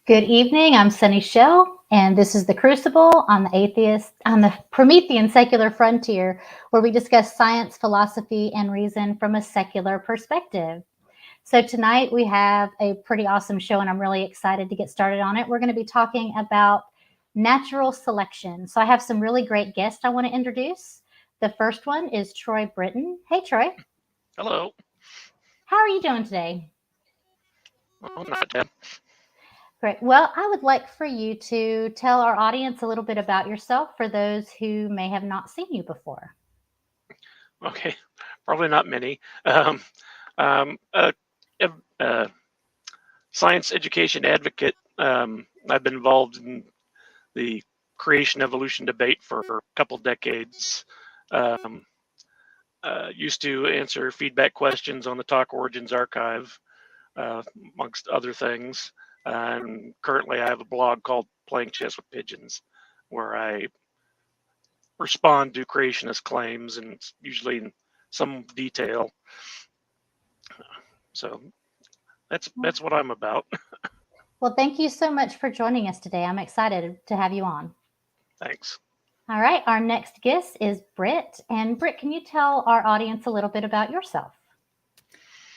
Good evening. I'm Sunny Shell, and this is The Crucible on the Promethean secular frontier, where we discuss science, philosophy, and reason from a secular perspective. So tonight we have a pretty awesome show, and I'm really excited to get started on it. We're going to be talking about natural selection. So I have some really great guests I want to introduce. The first one is Troy Britton. Hey, Troy. Hello. How are you doing today? Oh, not bad. Great. Well, I would like for you to tell our audience a little bit about yourself for those who may have not seen you before. Okay, probably not many. A science education advocate. I've been involved in the creation evolution debate for a couple decades. Used to answer feedback questions on the Talk Origins archive, amongst other things. And currently I have a blog called Playing Chess with Pigeons, where I respond to creationist claims, and it's usually in some detail. So that's what I'm about. Well, thank you so much for joining us today. I'm excited to have you on. Thanks. All right. Our next guest is Brit. And Brit, can you tell our audience a little bit about yourself?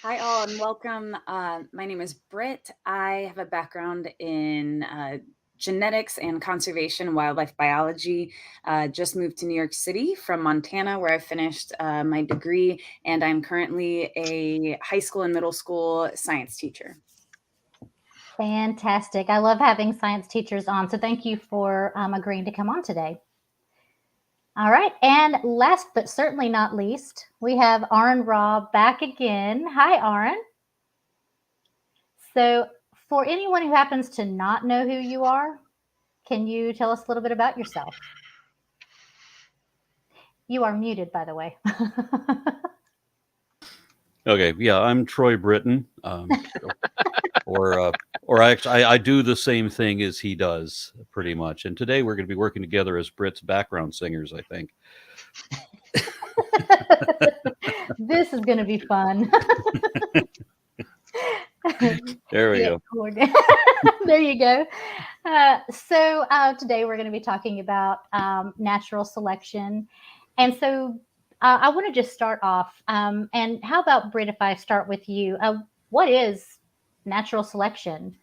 Hi all and welcome. My name is Brit. I have a background in genetics and conservation wildlife biology. Just moved to New York City from Montana, where I finished my degree, and I'm currently a high school and middle school science teacher. Fantastic. I love having science teachers on, so thank you for agreeing to come on today. All right, and last but certainly not least, we have Aron Ra back again. Hi, Aron. So for anyone who happens to not know who you are, can you tell us a little bit about yourself? You are muted, by the way. Okay, yeah, I'm Troy Britton, or actually, I do the same thing as he does, pretty much. And today we're going to be working together as Brit's background singers, I think. This is going to be fun. There we go. There you go. So today we're going to be talking about natural selection. And so I want to just start off. And how about, Brit, if I start with you? What is natural selection?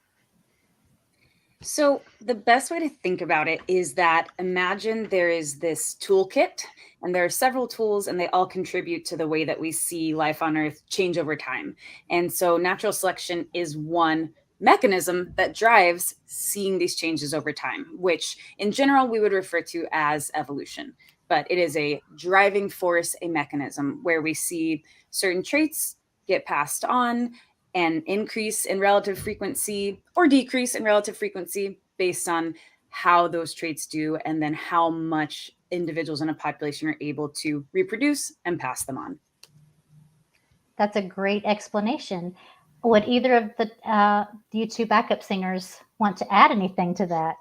So the best way to think about it is that imagine there is this toolkit, and there are several tools, and they all contribute to the way that we see life on Earth change over time. And so natural selection is one mechanism that drives seeing these changes over time, which in general we would refer to as evolution. But it is a driving force, a mechanism where we see certain traits get passed on and increase in relative frequency or decrease in relative frequency based on how those traits do, and then how much individuals in a population are able to reproduce and pass them on. That's a great explanation. Would either of the you two backup singers want to add anything to that?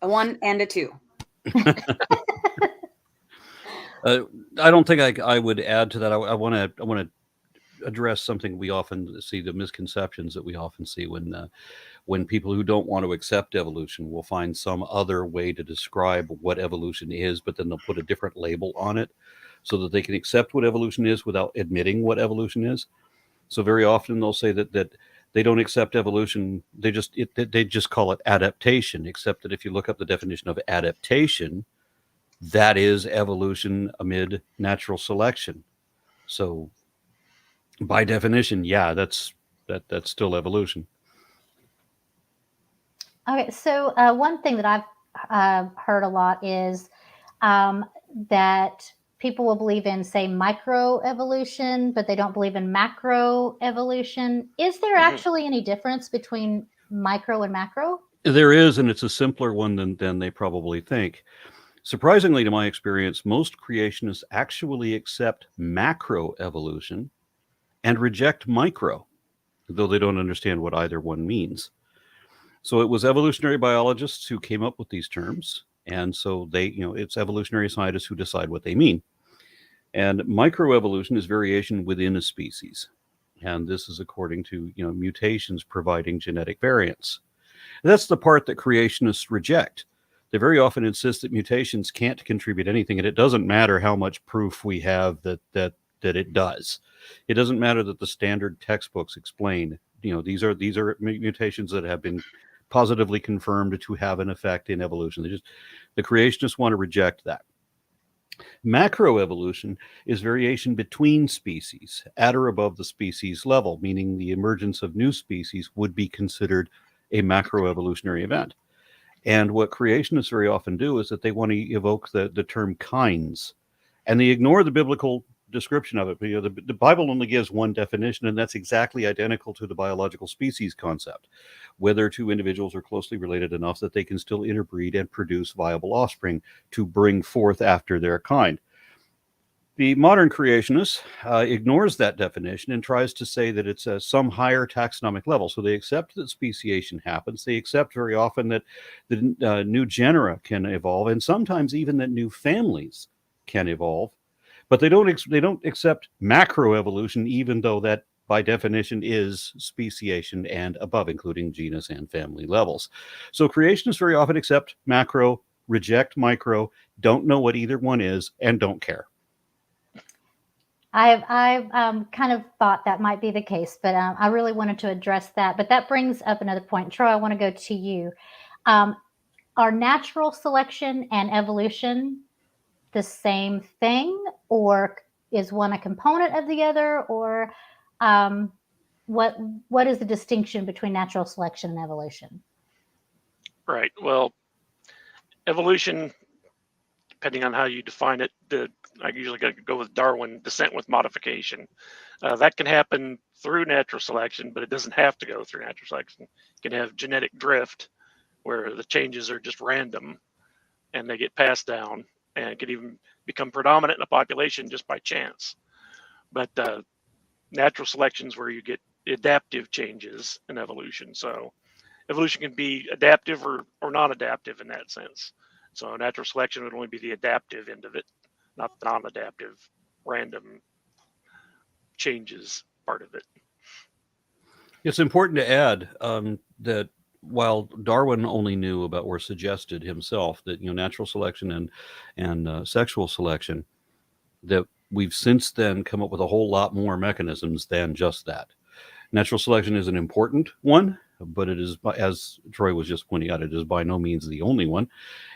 A 1 and a 2. I don't think I would add to that. I want to address something we often see, the misconceptions that we often see when people who don't want to accept evolution will find some other way to describe what evolution is, but then they'll put a different label on it so that they can accept what evolution is without admitting what evolution is. So very often they'll say that they don't accept evolution. They just call it adaptation, except that if you look up the definition of adaptation, that is evolution amid natural selection. So by definition, yeah, that's still evolution. Okay, so one thing that I've heard a lot is that people will believe in, say, microevolution, but they don't believe in macroevolution. Is there actually any difference between micro and macro? There is, and it's a simpler one than they probably think. Surprisingly, to my experience, most creationists actually accept macroevolution and reject micro, though they don't understand what either one means. So it was evolutionary biologists who came up with these terms. And so it's evolutionary scientists who decide what they mean. And microevolution is variation within a species. And this is according to, mutations providing genetic variance. That's the part that creationists reject. They very often insist that mutations can't contribute anything, and it doesn't matter how much proof we have that it does. It doesn't matter that the standard textbooks explain, these are mutations that have been positively confirmed to have an effect in evolution. The creationists want to reject that. Macroevolution is variation between species at or above the species level, meaning the emergence of new species would be considered a macroevolutionary event. And what creationists very often do is that they want to evoke the term kinds, and they ignore the biblical description of it. The Bible only gives one definition, and that's exactly identical to the biological species concept, whether two individuals are closely related enough that they can still interbreed and produce viable offspring to bring forth after their kind. The modern creationist ignores that definition and tries to say that it's some higher taxonomic level. So they accept that speciation happens. They accept very often that the new genera can evolve, and sometimes even that new families can evolve. But they don't accept macroevolution, even though that by definition is speciation and above, including genus and family levels. So creationists very often accept macro, reject micro, don't know what either one is, and don't care. I've kind of thought that might be the case, but I really wanted to address that. But that brings up another point. Troy, I want to go to you. Are natural selection and evolution the same thing, or is one a component of the other, or what is the distinction between natural selection and evolution? Right. Well, evolution, depending on how you define it, I usually go with Darwin, descent with modification. That can happen through natural selection, but it doesn't have to go through natural selection. It can have genetic drift, where the changes are just random and they get passed down, and it can even become predominant in a population just by chance. But natural selection is where you get adaptive changes in evolution. So evolution can be adaptive or non-adaptive in that sense. So natural selection would only be the adaptive end of it, not the non-adaptive, random changes part of it. It's important to add that while Darwin only knew about or suggested himself that natural selection and sexual selection, that we've since then come up with a whole lot more mechanisms than just that. Natural selection is an important one, but it is, as Troy was just pointing out, it is by no means the only one,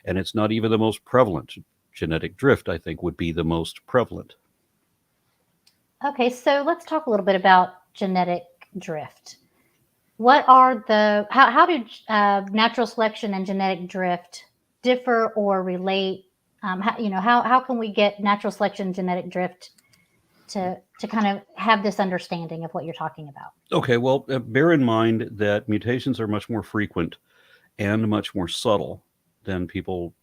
and it's not even the most prevalent. Genetic drift, I think, would be the most prevalent. Okay, so let's talk a little bit about genetic drift. What are how do natural selection and genetic drift differ or relate? How can we get natural selection and genetic drift to kind of have this understanding of what you're talking about? Okay, well, bear in mind that mutations are much more frequent and much more subtle than people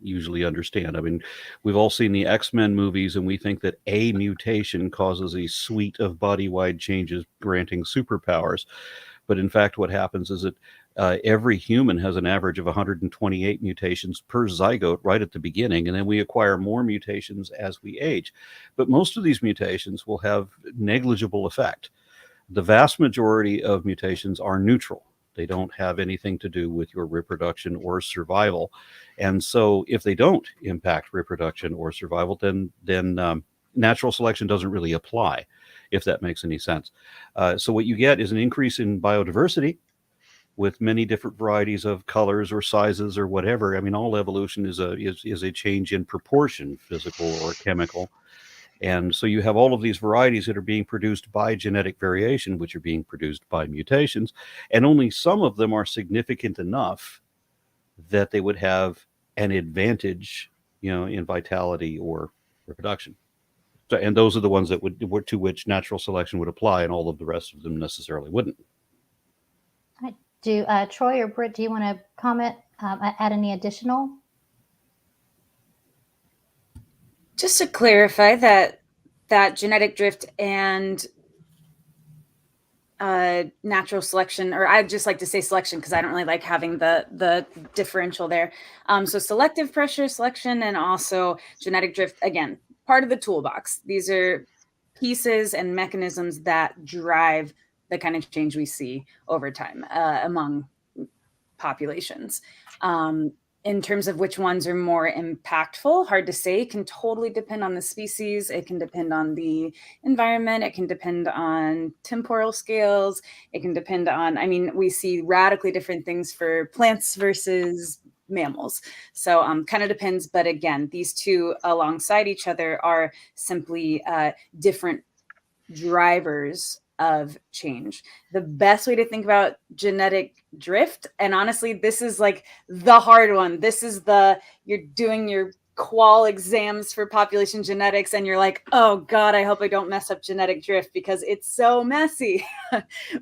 usually understand. I mean, we've all seen the X-Men movies, and we think that a mutation causes a suite of body-wide changes granting superpowers. But in fact, what happens is that every human has an average of 128 mutations per zygote right at the beginning, and then we acquire more mutations as we age. But most of these mutations will have negligible effect. The vast majority of mutations are neutral. They don't have anything to do with your reproduction or survival. And so if they don't impact reproduction or survival, then natural selection doesn't really apply, if that makes any sense. So what you get is an increase in biodiversity with many different varieties of colors or sizes or whatever. I mean, all evolution is a change in proportion, physical or chemical. And so you have all of these varieties that are being produced by genetic variation, which are being produced by mutations, and only some of them are significant enough that they would have an advantage, in vitality or reproduction. So, and those are the ones that to which natural selection would apply, and all of the rest of them necessarily wouldn't. Do Troy or Brit, do you want to comment, add any additional? Just to clarify that genetic drift and natural selection, or I just like to say selection because I don't really like having the differential there. So selective pressure selection and also genetic drift, again, part of the toolbox. These are pieces and mechanisms that drive the kind of change we see over time among populations. In terms of which ones are more impactful, hard to say. It can totally depend on the species. It can depend on the environment. It can depend on temporal scales. It can depend on, I mean, we see radically different things for plants versus mammals. So kind of depends. But again, these two alongside each other are simply different drivers of change. The best way to think about genetic drift, and honestly, this is like the hard one. This is you're doing your qual exams for population genetics and you're like, oh God, I hope I don't mess up genetic drift because it's so messy.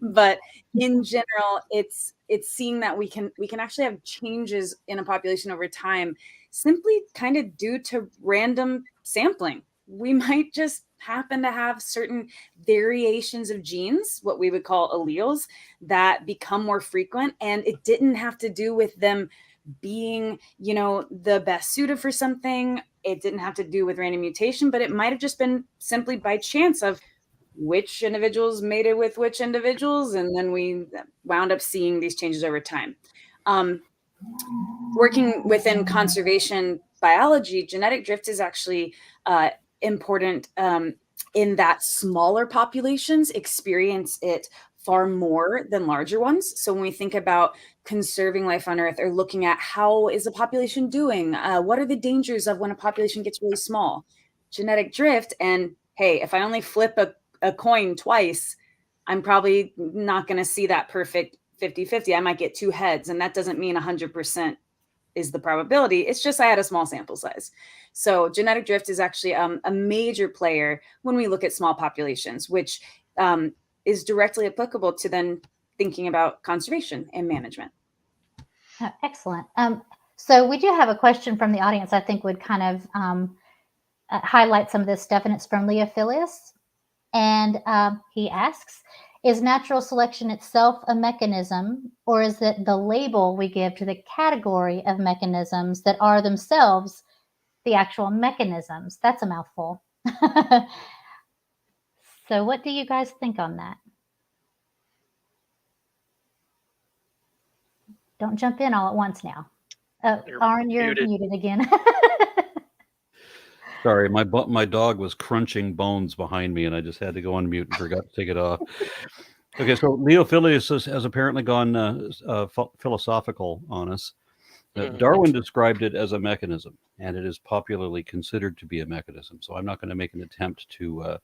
But in general, it's seeing that we can actually have changes in a population over time simply kind of due to random sampling. We might just happen to have certain variations of genes, what we would call alleles, that become more frequent. And it didn't have to do with them being, the best suited for something. It didn't have to do with random mutation, but it might have just been simply by chance of which individuals mated with which individuals. And then we wound up seeing these changes over time. Working within conservation biology, genetic drift is actually important in that smaller populations experience it far more than larger ones. So when we think about conserving life on Earth or looking at how is a population doing, what are the dangers of when a population gets really small? Genetic drift, and hey, if I only flip a coin twice, I'm probably not going to see that perfect 50-50. I might get two heads, and that doesn't mean 100% is the probability. It's just I had a small sample size. So genetic drift is actually a major player when we look at small populations, which is directly applicable to then thinking about conservation and management. Excellent. So we do have a question from the audience I think would kind of highlight some of this stuff, and it's from Leophilius. And he asks, is natural selection itself a mechanism, or is it the label we give to the category of mechanisms that are themselves the actual mechanisms? That's a mouthful. So what do you guys think on that? Don't jump in all at once now. Aron, you're muted again. Sorry, my dog was crunching bones behind me, and I just had to go on mute and forgot to take it off. Okay, so Leophilius has apparently gone philosophical on us. Darwin described it as a mechanism, and it is popularly considered to be a mechanism. So I'm not going to make an attempt to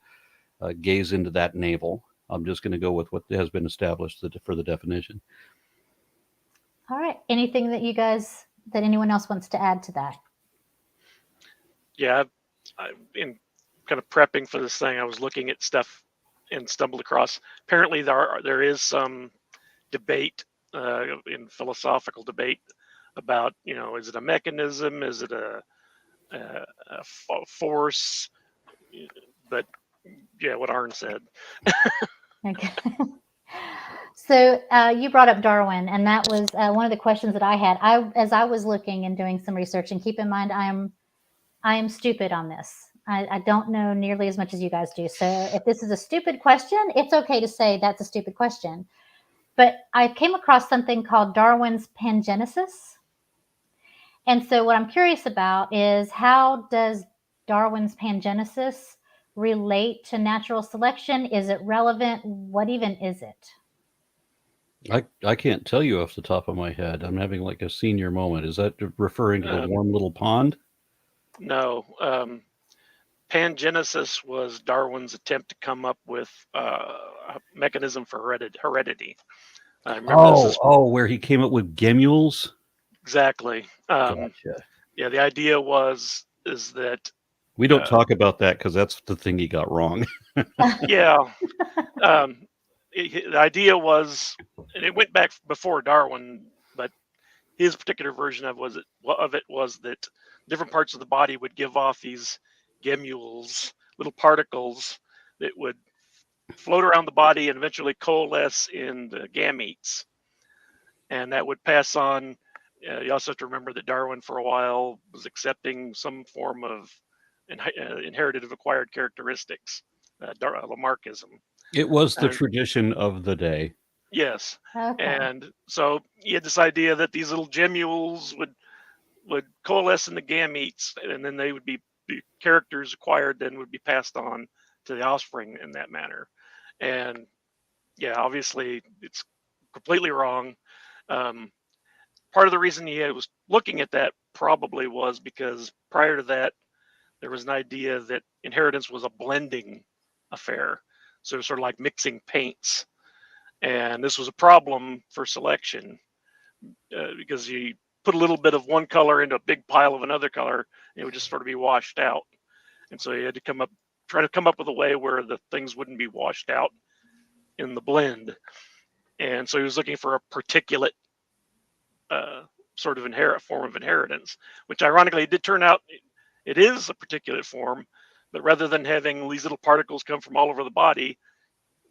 gaze into that navel. I'm just going to go with what has been established for the definition. All right. Anything that anyone else wants to add to that? Yeah, in kind of prepping for this thing, I was looking at stuff and stumbled across. Apparently, there is some debate in philosophical debate about, is it a mechanism? Is it a force? But yeah, what Aron said. Okay. So you brought up Darwin, and that was one of the questions that I had. As I was looking and doing some research, and keep in mind, I am stupid on this. I don't know nearly as much as you guys do. So if this is a stupid question, it's okay to say that's a stupid question. But I came across something called Darwin's pangenesis. And so what I'm curious about is, how does Darwin's pangenesis relate to natural selection? Is it relevant? What even is it? I can't tell you off the top of my head. I'm having like a senior moment. Is that referring to the warm little pond? No. Pangenesis was Darwin's attempt to come up with a mechanism for heredity. Where he came up with gemules? Exactly. Gotcha. Yeah, the idea is that we don't talk about that because that's the thing he got wrong. Yeah. The idea was, and it went back before Darwin, but his particular version of it was that different parts of the body would give off these gemules, little particles that would float around the body and eventually coalesce in the gametes, and that would pass on. You also have to remember that Darwin for a while was accepting some form of inherited acquired characteristics, Lamarckism. It was the tradition of the day. Yes. Okay. And so he had this idea that these little gemmules would coalesce in the gametes, and then they would be the characters acquired, then would be passed on to the offspring in that manner. And yeah, obviously it's completely wrong. Um, Part of the reason he was looking at that probably was because prior to that, there was an idea that inheritance was a blending affair. So sort of like mixing paints. And this was a problem for selection because you put a little bit of one color into a big pile of another color, it would just sort of be washed out. And so you had to try to come up with a way where the things wouldn't be washed out in the blend. And so he was looking for a particulate sort of form of inheritance, which ironically did turn out it is a particulate form, but rather than having these little particles come from all over the body,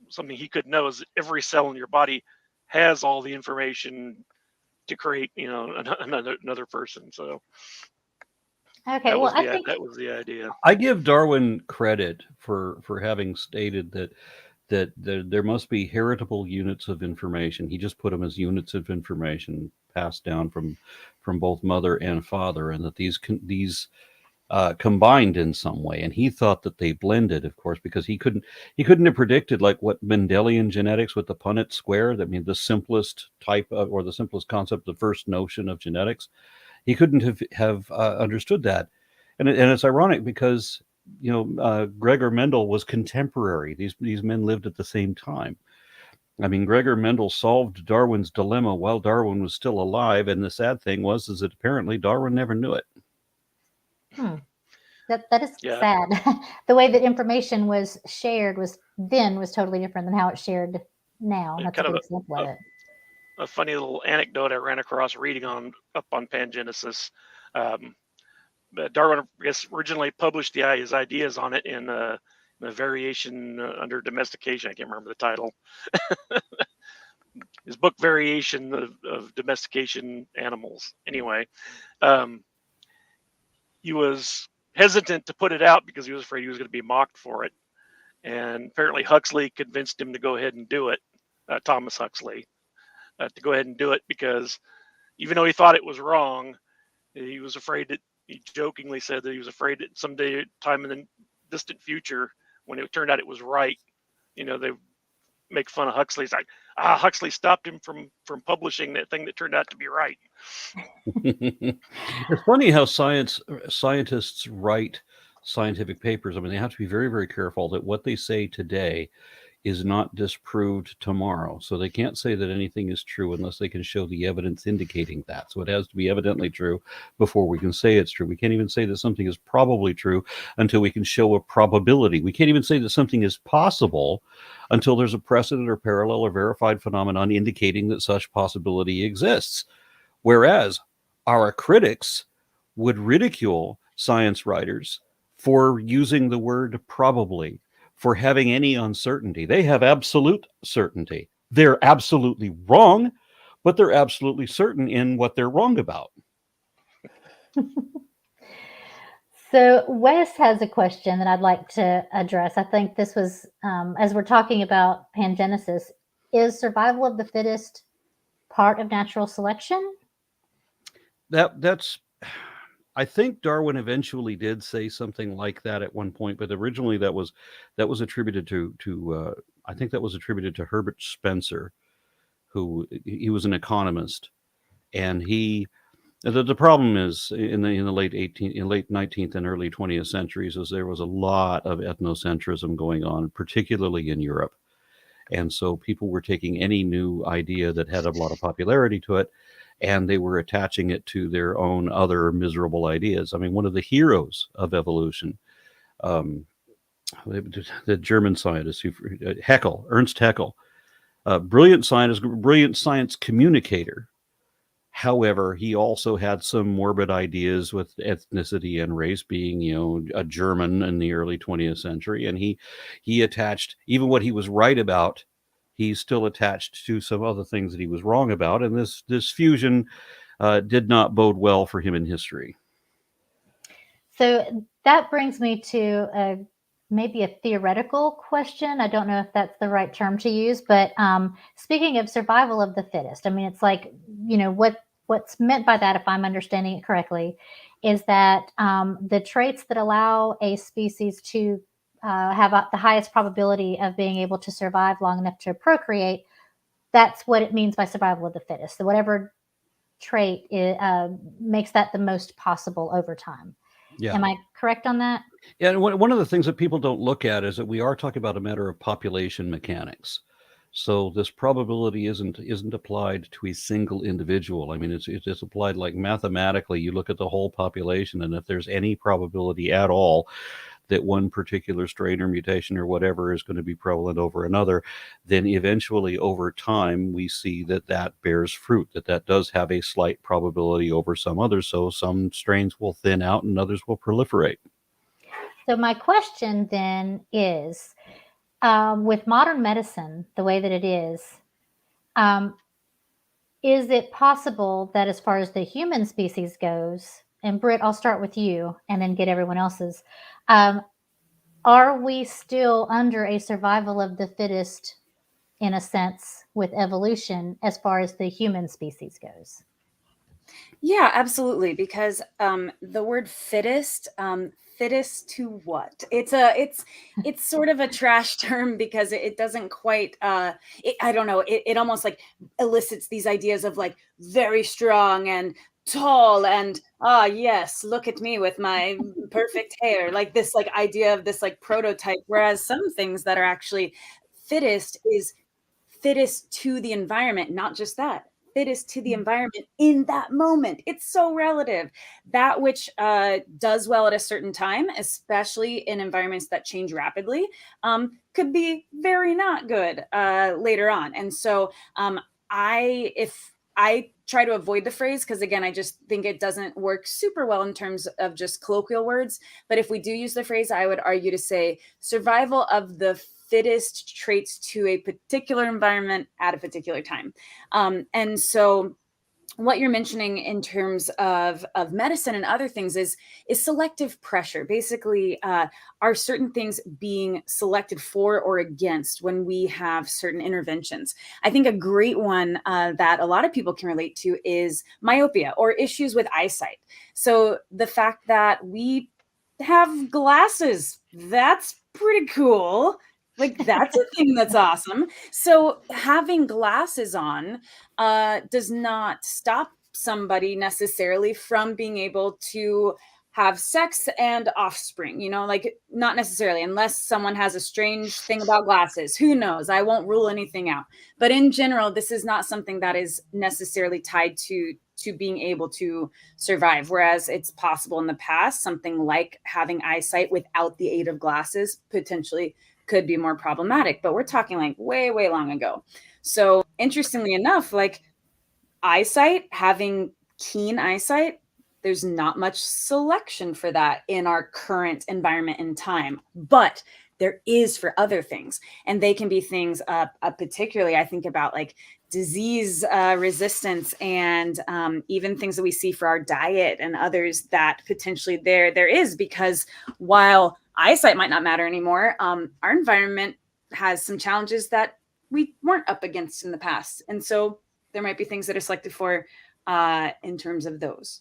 something he could know is every cell in your body has all the information to create, another person. So Okay. that Well, was I think that was the idea. I give Darwin credit for having stated that there must be heritable units of information. He just put them as units of information passed down from both mother and father, and that these combined in some way. And he thought that they blended, of course, because he couldn't have predicted like what Mendelian genetics with the Punnett square. That means the simplest type of, or the simplest concept, the first notion of genetics. He couldn't have understood that, and it's ironic because Gregor Mendel was contemporary. These men lived at the same time. I mean, Gregor Mendel solved Darwin's dilemma while Darwin was still alive, and the sad thing is that apparently Darwin never knew it. That is sad. The way that information was shared was totally different than how it's shared now. And That's kind a of good example of it. a funny little anecdote I ran across reading up on pangenesis. Darwin, I guess, originally published his ideas on it in a variation under domestication. I can't remember the title. His book, Variation of Domestication Animals. Anyway, he was hesitant to put it out because he was afraid he was going to be mocked for it. And apparently Huxley convinced him to go ahead and do it, Thomas Huxley, to go ahead and do it, because even though he thought it was wrong, he was afraid that, he jokingly said that he was afraid that someday, time in the distant future, when it turned out it was right, they make fun of Huxley. It's like, Huxley stopped him from publishing that thing that turned out to be right. It's funny how scientists write scientific papers. I mean, they have to be very, very careful that what they say today is not disproved tomorrow. So they can't say that anything is true unless they can show the evidence indicating that. So it has to be evidently true before we can say it's true. We can't even say that something is probably true until we can show a probability. We can't even say that something is possible until there's a precedent or parallel or verified phenomenon indicating that such possibility exists. Whereas our critics would ridicule science writers for using the word probably, for having any uncertainty. They have absolute certainty. They're absolutely wrong, but they're absolutely certain in what they're wrong about. So Wes has a question that I'd like to address. I think this was, as we're talking about pangenesis, is survival of the fittest part of natural selection? That's I think Darwin eventually did say something like that at one point, but originally that was attributed to I think that was attributed to Herbert Spencer, who he was an economist, and the problem is in the late 19th and early 20th centuries is there was a lot of ethnocentrism going on, particularly in Europe, and so people were taking any new idea that had a lot of popularity to it, and they were attaching it to their own other miserable ideas. I mean, one of the heroes of evolution, the German scientist, Ernst Haeckel, brilliant scientist, brilliant science communicator. However, he also had some morbid ideas with ethnicity and race, being, a German in the early 20th century. And he attached, even what he was right about, he's still attached to some other things that he was wrong about. And this fusion did not bode well for him in history. So that brings me to maybe a theoretical question. I don't know if that's the right term to use, but speaking of survival of the fittest, I mean, it's like, what's meant by that, if I'm understanding it correctly, is that the traits that allow a species to have the highest probability of being able to survive long enough to procreate, that's what it means by survival of the fittest. So whatever trait makes that the most possible over time. Yeah. Am I correct on that? Yeah, and one of the things that people don't look at is that we are talking about a matter of population mechanics. So this probability isn't applied to a single individual. I mean, it's applied like mathematically. You look at the whole population, and if there's any probability at all that one particular strain or mutation or whatever is going to be prevalent over another, then eventually over time we see that bears fruit, that does have a slight probability over some others. So some strains will thin out and others will proliferate. So my question then is, with modern medicine, the way that it is it possible that as far as the human species goes, and Brit, I'll start with you and then get everyone else's, are we still under a survival of the fittest, in a sense, with evolution as far as the human species goes? Yeah, absolutely. Because the word fittest, fittest to what? It's sort of a trash term because it doesn't quite. I don't know. It almost like elicits these ideas of like very strong and tall and yes, look at me with my perfect hair, like this like idea of this like prototype. Whereas some things that are actually fittest is fittest to the environment, not just that. Fittest to the environment in that moment. It's so relative. That which does well at a certain time, especially in environments that change rapidly, could be very not good later on. And so if I try to avoid the phrase, because again, I just think it doesn't work super well in terms of just colloquial words. But if we do use the phrase, I would argue to say survival of the fittest traits to a particular environment at a particular time. And so what you're mentioning in terms of medicine and other things is selective pressure. Basically, are certain things being selected for or against when we have certain interventions? I think a great one that a lot of people can relate to is myopia or issues with eyesight. So the fact that we have glasses, that's pretty cool. Like that's a thing that's awesome. So having glasses on does not stop somebody necessarily from being able to have sex and offspring, like not necessarily, unless someone has a strange thing about glasses. Who knows? I won't rule anything out. But in general, this is not something that is necessarily tied to being able to survive. Whereas it's possible in the past, something like having eyesight without the aid of glasses potentially could be more problematic, but we're talking like way, way long ago. So interestingly enough, like eyesight, having keen eyesight, there's not much selection for that in our current environment and time, but there is for other things. And they can be things, particularly I think about like disease resistance and even things that we see for our diet and others that potentially there is, because while eyesight might not matter anymore, our environment has some challenges that we weren't up against in the past. And so there might be things that are selected for in terms of those.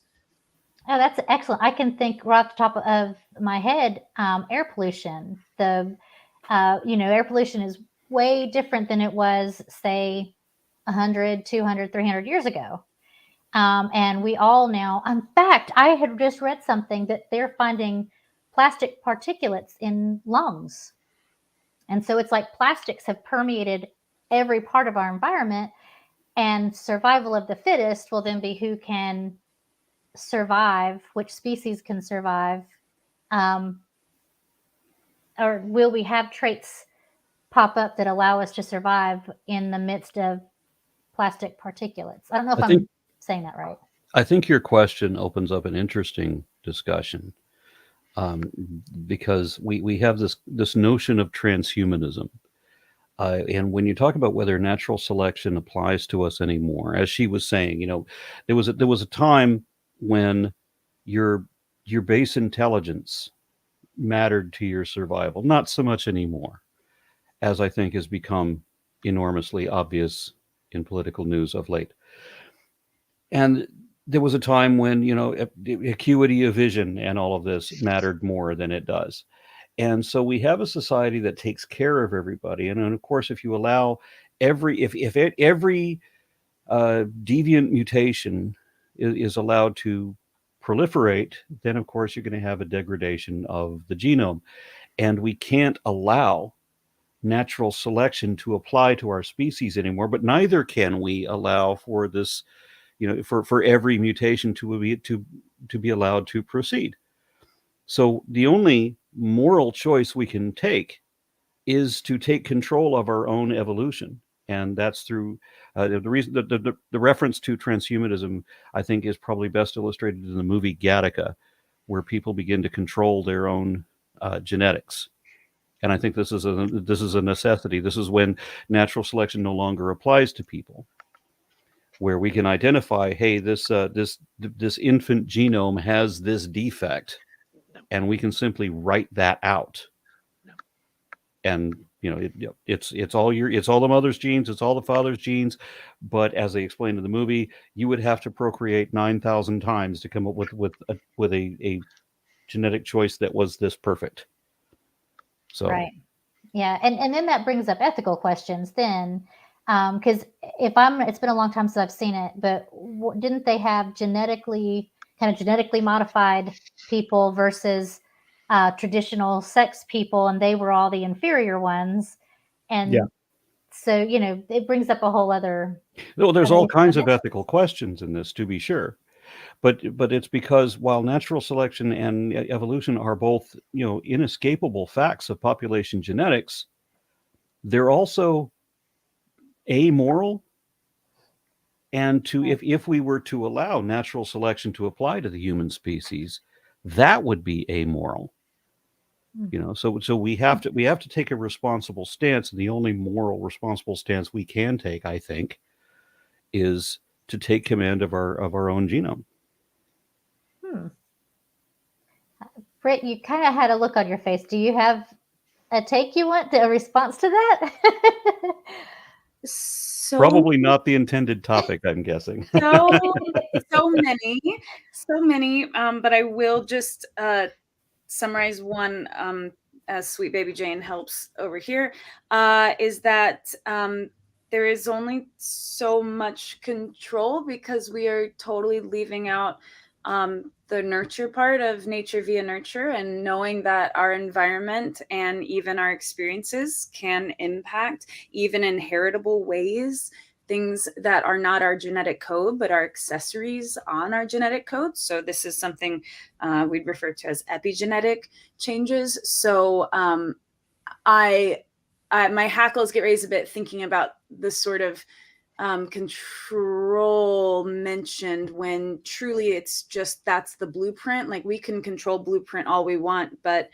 Oh, that's excellent. I can think right off the top of my head, air pollution. Air pollution is way different than it was, say, 100, 200, 300 years ago. And we all now, in fact, I had just read something that they're finding plastic particulates in lungs. And so it's like plastics have permeated every part of our environment, and survival of the fittest will then be who can survive, which species can survive, or will we have traits pop up that allow us to survive in the midst of plastic particulates? I don't know if I'm saying that right. I think your question opens up an interesting discussion because we have this notion of transhumanism. And when you talk about whether natural selection applies to us anymore, as she was saying, there was a time when your base intelligence mattered to your survival. Not so much anymore, as I think has become enormously obvious in political news of late. And there was a time when, acuity of vision and all of this mattered more than it does. And so we have a society that takes care of everybody. And of course, if you allow every deviant mutation is allowed to proliferate, then of course you're going to have a degradation of the genome. And we can't allow natural selection to apply to our species anymore, but neither can we allow for this, for every mutation to be allowed to proceed. So the only moral choice we can take is to take control of our own evolution. And that's through the reason that the reference to transhumanism, I think, is probably best illustrated in the movie Gattaca, where people begin to control their own genetics. And I think this is a necessity. This is when natural selection no longer applies to people, where we can identify, hey, this infant genome has this defect, and we can simply write that out. And it's all the mother's genes, it's all the father's genes, but as they explained in the movie, you would have to procreate 9,000 times to come up with a genetic choice that was this perfect. So right, yeah, and then that brings up ethical questions then, because it's been a long time since I've seen it, but didn't they have genetically modified people versus traditional sex people, and they were all the inferior ones, and so it brings up a whole other. Well, there's all kinds of ethical questions in this, to be sure, but it's because while natural selection and evolution are both inescapable facts of population genetics, they're also amoral. And if we were to allow natural selection to apply to the human species, that would be amoral. So we have to take a responsible stance, and the only moral responsible stance we can take, I think, is to take command of our own genome. Brit, you kind of had a look on your face. Do you have a response to that? Probably not the intended topic, I'm guessing. So many. But I will just summarize one, as Sweet Baby Jane helps over here, is that there is only so much control, because we are totally leaving out the nurture part of nature via nurture, and knowing that our environment and even our experiences can impact, even in heritable ways, things that are not our genetic code, but are accessories on our genetic code. So this is something we'd refer to as epigenetic changes. So my hackles get raised a bit thinking about the sort of control mentioned, when truly it's just, that's the blueprint. Like, we can control blueprint all we want, but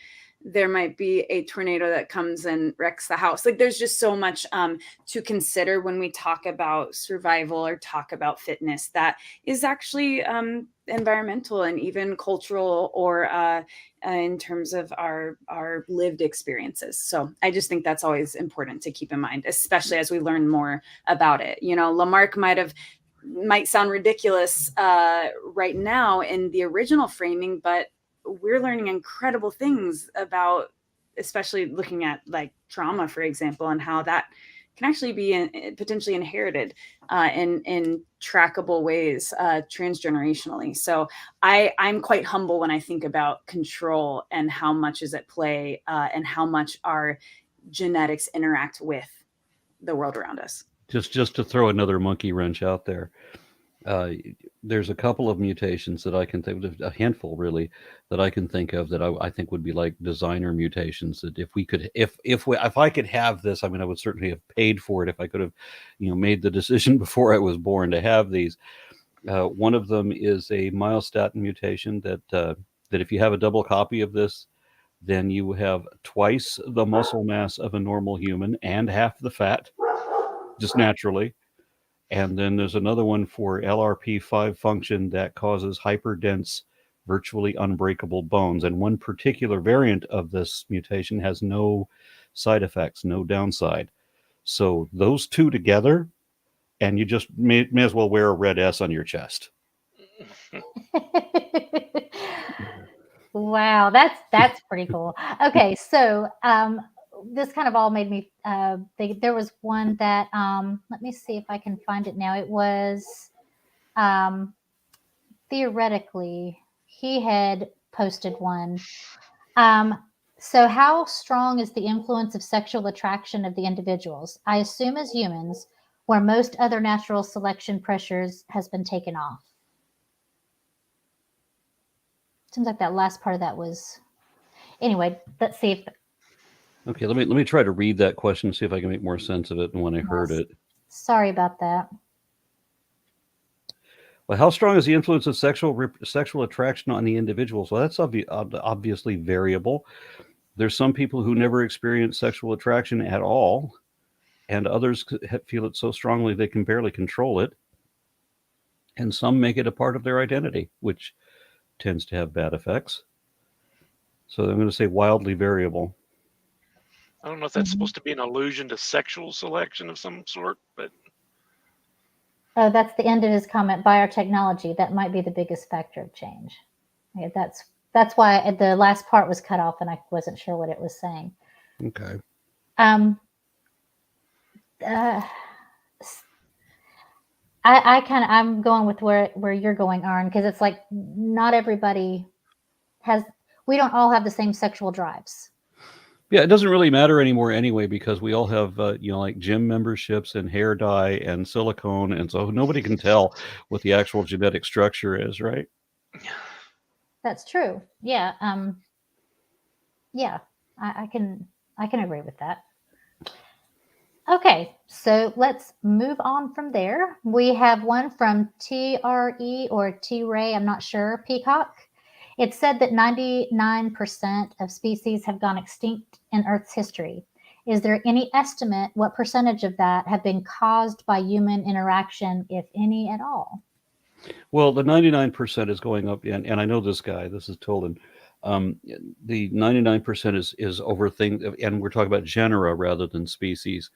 there might be a tornado that comes and wrecks the house. Like, there's just so much to consider when we talk about survival or talk about fitness that is actually environmental and even cultural, or in terms of our lived experiences. So I just think that's always important to keep in mind, especially as we learn more about it. Lamarck might sound ridiculous right now in the original framing, but we're learning incredible things about, especially looking at like trauma, for example, and how that can actually be potentially inherited in trackable ways transgenerationally. So I'm quite humble when I think about control and how much is at play and how much our genetics interact with the world around us. Just to throw another monkey wrench out there, there's a couple of mutations that I can think of, a handful really, that I can think of that I think would be like designer mutations. That if I could have this, I mean, I would certainly have paid for it if I could have, made the decision before I was born to have these. One of them is a myostatin mutation that if you have a double copy of this, then you have twice the muscle mass of a normal human and half the fat, just naturally. And then there's another one for LRP5 function that causes hyperdense virtually unbreakable bones. And one particular variant of this mutation has no side effects, no downside. So those two together, and you just may as well wear a red S on your chest. Wow, that's pretty cool. Okay, so this kind of all made me think. There was one that let me see if I can find it now. It was theoretically he had posted one. So how strong is the influence of sexual attraction of the individuals? I assume as humans, where most other natural selection pressures has been taken off. Seems like that last part of that was. Anyway, let's see if. Okay, let me try to read that question, see if I can make more sense of it than when I heard it. Sorry about that. Well, how strong is the influence of sexual attraction on the individuals? Well, that's obviously variable. There's some people who never experience sexual attraction at all, and others feel it so strongly they can barely control it. And some make it a part of their identity, which tends to have bad effects. So I'm going to say wildly variable. I don't know if that's supposed to be an allusion to sexual selection of some sort, but. Oh, that's the end of his comment. Biotechnology, that might be the biggest factor of change. Yeah, that's why the last part was cut off and I wasn't sure what it was saying. Okay. I'm going with where you're going, Aron, because it's like not everybody we don't all have the same sexual drives. Yeah, it doesn't really matter anymore anyway, because we all have, like gym memberships and hair dye and silicone. And so nobody can tell what the actual genetic structure is, right? That's true. Yeah. Yeah, I can agree with that. Okay, so let's move on from there. We have one from TRE or T-Ray, I'm not sure, Peacock. It said that 99% of species have gone extinct in Earth's history. Is there any estimate what percentage of that have been caused by human interaction, if any at all? Well, the 99% is going up, and I know this guy, this is Tolan. The 99% is over things, and we're talking about genera rather than species.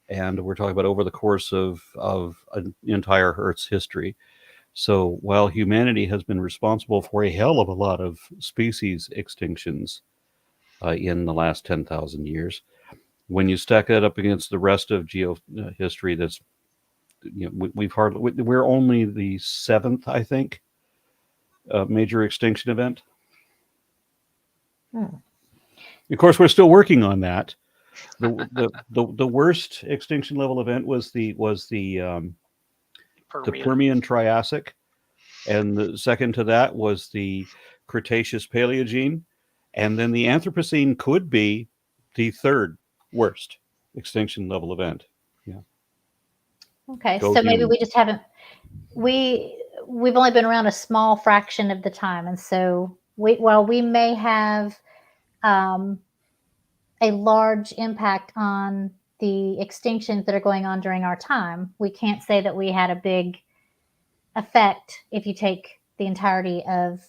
And we're talking about over the course of an entire Earth's history. So while humanity has been responsible for a hell of a lot of species extinctions in the last 10,000 years, when you stack that up against the rest of history, that's, we're only the 7th, I think, major extinction event. Of course, we're still working on that. The worst extinction level event was the Permian Triassic, and the second to that was the Cretaceous Paleogene, and then the Anthropocene could be the third worst extinction level event. Yeah. Okay, so maybe we just haven't. We've only been around a small fraction of the time, and so while we may have a large impact on the extinctions that are going on during our time, we can't say that we had a big effect if you take the entirety of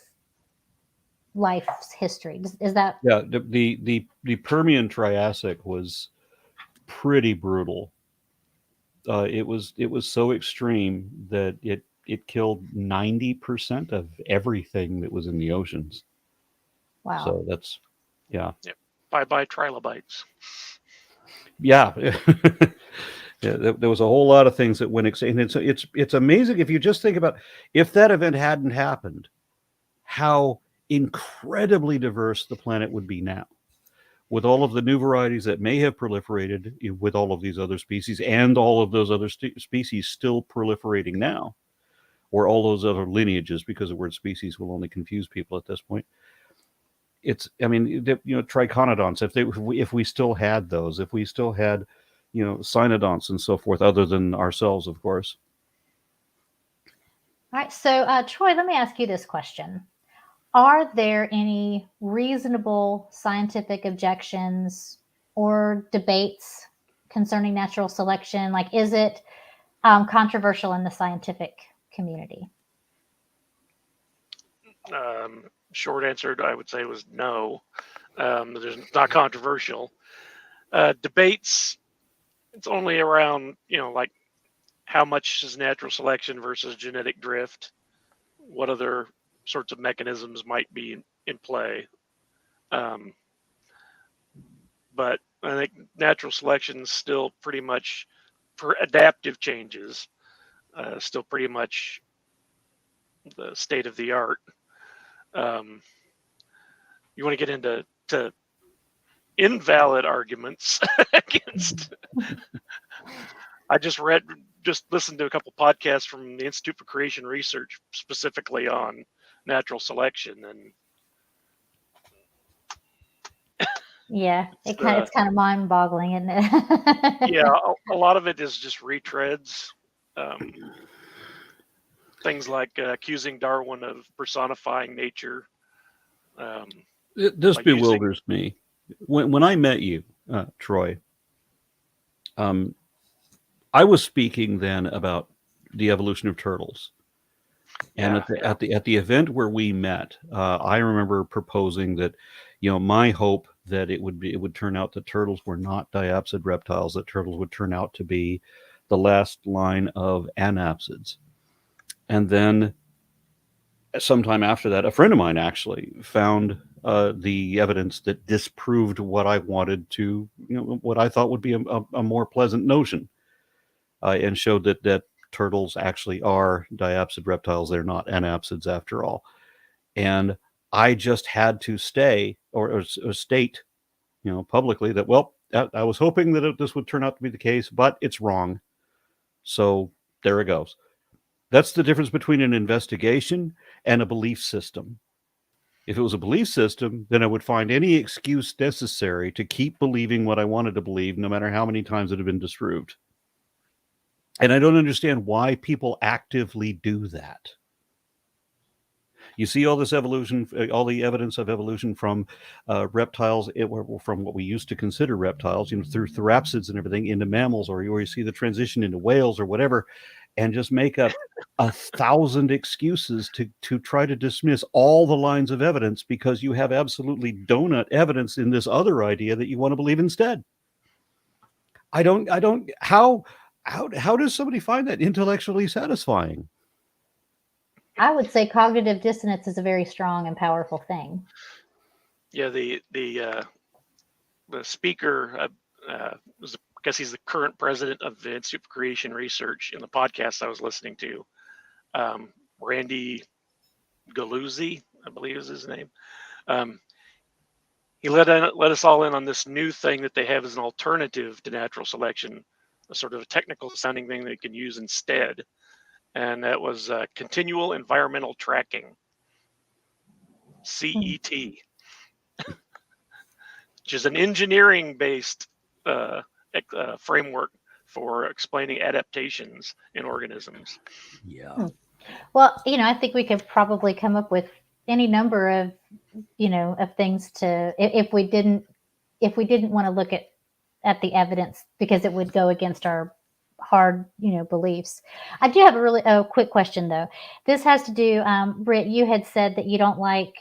life's history. Is that? Yeah, the Permian Triassic was pretty brutal. It was so extreme that it killed 90% of everything that was in the oceans. Wow. So that's, yeah. Yep. Bye trilobites. Yeah. Yeah, there was a whole lot of things that went extinct. It's amazing if you just think about if that event hadn't happened, how incredibly diverse the planet would be now, with all of the new varieties that may have proliferated with all of these other species, and all of those other species still proliferating now, or all those other lineages, because the word species will only confuse people at this point. Triconodonts, if we still had those, if we still had, cynodonts and so forth, other than ourselves, of course. All right, so Troy, let me ask you this question. Are there any reasonable scientific objections or debates concerning natural selection? Like, is it controversial in the scientific community? Short answer, I would say, was no. There's not controversial. Debates, it's only around, like how much is natural selection versus genetic drift? What other sorts of mechanisms might be in play? But I think natural selection is still pretty much, for adaptive changes, still pretty much the state of the art. You want to get into invalid arguments against. I just listened to a couple podcasts from the Institute for Creation Research specifically on natural selection, and yeah, it's kind of mind-boggling, isn't it? yeah, a lot of it is just retreads. Things like accusing Darwin of personifying nature. This bewilders me. When I met you, Troy, I was speaking then about the evolution of turtles. And at the event where we met, I remember proposing that, my hope that it would turn out that turtles were not diapsid reptiles, that turtles would turn out to be the last line of anapsids. And then sometime after that, a friend of mine actually found the evidence that disproved what I wanted to, what I thought would be a more pleasant notion, and showed that turtles actually are diapsid reptiles. They're not anapsids after all. And I just had to state, publicly that, well, I was hoping that this would turn out to be the case, but it's wrong. So there it goes. That's the difference between an investigation and a belief system. If it was a belief system, then I would find any excuse necessary to keep believing what I wanted to believe, no matter how many times it had been disproved. And I don't understand why people actively do that. You see all this evolution, all the evidence of evolution from reptiles, from what we used to consider reptiles, through therapsids and everything, into mammals, or you see the transition into whales or whatever, and just make up 1,000 excuses to try to dismiss all the lines of evidence because you have absolutely donut evidence in this other idea that you want to believe instead. How does somebody find that intellectually satisfying? I would say cognitive dissonance is a very strong and powerful thing. Yeah, the speaker, I guess he's the current president of the Institute for Creation Research. In the podcast I was listening to, Randy Galuzzi, I believe is his name. He let us all in on this new thing that they have as an alternative to natural selection, a sort of a technical sounding thing that you can use instead. And that was continual environmental tracking, CET, which is an engineering-based framework for explaining adaptations in organisms. Yeah. Well, I think we could probably come up with any number of, of things to, if we didn't want to look at the evidence because it would go against our hard, beliefs. I do have a quick question though. This has to do, Brit, you had said that you don't like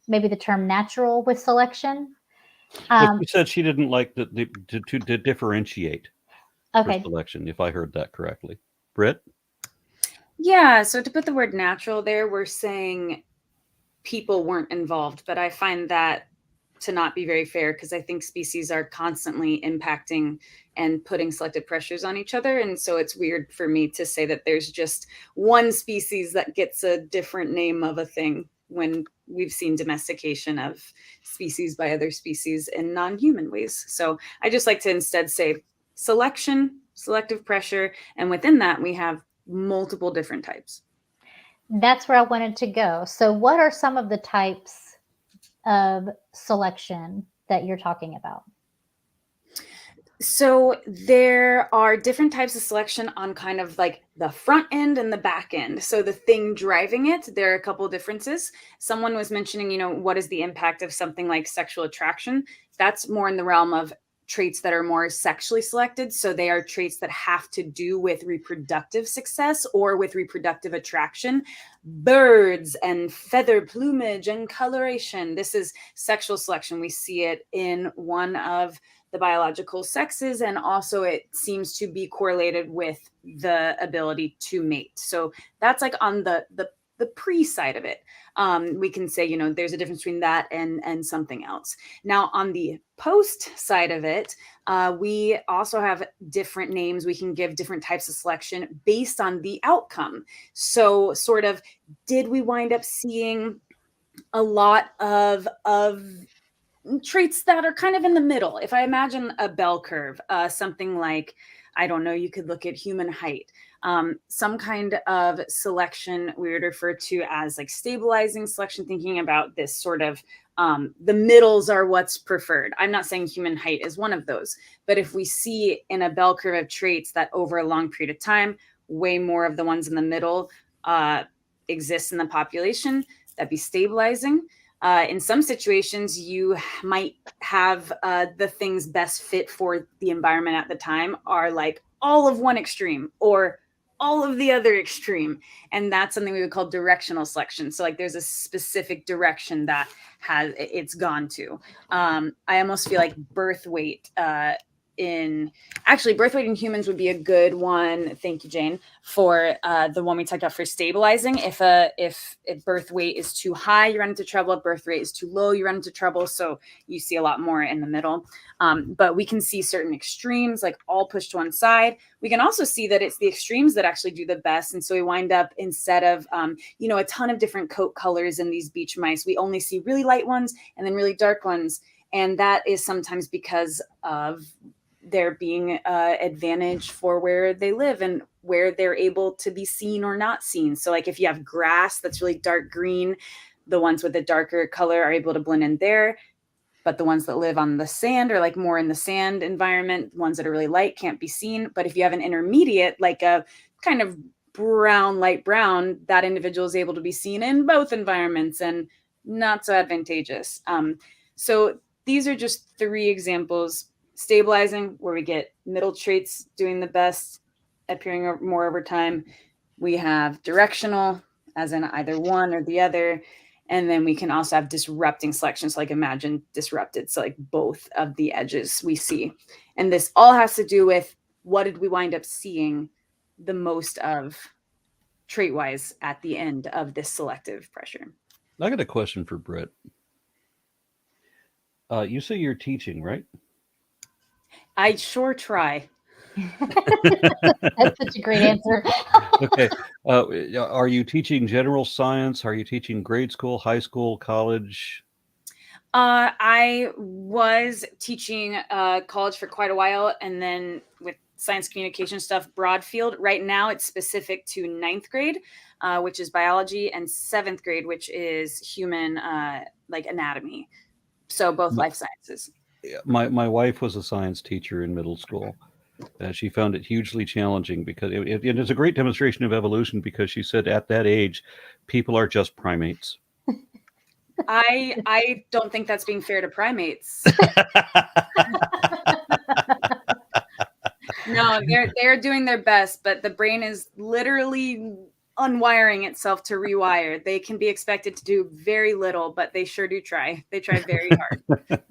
maybe the term natural with selection. She said she didn't like to differentiate for selection, if I heard that correctly. Brit? Yeah, so to put the word natural there, we're saying people weren't involved, but I find that to not be very fair because I think species are constantly impacting and putting selective pressures on each other. And so it's weird for me to say that there's just one species that gets a different name of a thing when we've seen domestication of species by other species in non-human ways. So I just like to instead say selection, selective pressure, and within that we have multiple different types. That's where I wanted to go. So what are some of the types of selection that you're talking about? So there are different types of selection on kind of like the front end and the back end. So the thing driving it, there are a couple of differences. Someone was mentioning, what is the impact of something like sexual attraction? That's more in the realm of traits that are more sexually selected. So they are traits that have to do with reproductive success or with reproductive attraction. Birds and feather plumage and coloration. This is sexual selection. We see it in one of the biological sexes, and also it seems to be correlated with the ability to mate. So that's like on the pre side of it. We can say, you know, there's a difference between that and something else. Now on the post side of it, we also have different names. We can give different types of selection based on the outcome. So sort of, did we wind up seeing a lot of traits that are kind of in the middle? If I imagine a bell curve, something like, I don't know, you could look at human height. Some kind of selection we would refer to as like stabilizing selection, thinking about this sort of the middles are what's preferred. I'm not saying human height is one of those, but if we see in a bell curve of traits that over a long period of time, way more of the ones in the middle exist in the population, that'd be stabilizing. In some situations, you might have the things best fit for the environment at the time are like all of one extreme or all of the other extreme. And that's something we would call directional selection. So like there's a specific direction that it's gone to. I almost feel like birth weight birth weight in humans would be a good one. Thank you, Jane, for the one we talked about for stabilizing. If birth weight is too high, you run into trouble. If birth rate is too low, you run into trouble. So you see a lot more in the middle. But we can see certain extremes, like all pushed to one side. We can also see that it's the extremes that actually do the best. And so we wind up, instead of a ton of different coat colors in these beach mice, we only see really light ones and then really dark ones. And that is sometimes because of there being advantage for where they live and where they're able to be seen or not seen. So like if you have grass that's really dark green, the ones with the darker color are able to blend in there. But the ones that live on the sand or like more in the sand environment, ones that are really light can't be seen. But if you have an intermediate, like a kind of brown, light brown, that individual is able to be seen in both environments and not so advantageous. So these are just 3 examples. Stabilizing, where we get middle traits doing the best, appearing more over time. We have directional, as in either one or the other. And then we can also have disrupting selections, like imagine disrupted. So like both of the edges we see. And this all has to do with what did we wind up seeing the most of trait-wise at the end of this selective pressure. I got a question for Brit. You say you're teaching, right? I sure try. That's such a great answer. Okay. Are you teaching general science? Are you teaching grade school, high school, college? I was teaching college for quite a while, and then with science communication stuff, broad field. Right now, it's specific to 9th grade, which is biology, and 7th grade, which is human like anatomy. So both life sciences. My wife was a science teacher in middle school. She found it hugely challenging because it is a great demonstration of evolution, because she said at that age, people are just primates. I don't think that's being fair to primates. No, they're doing their best, but the brain is literally unwiring itself to rewire. They can be expected to do very little, but they sure do try. They try very hard.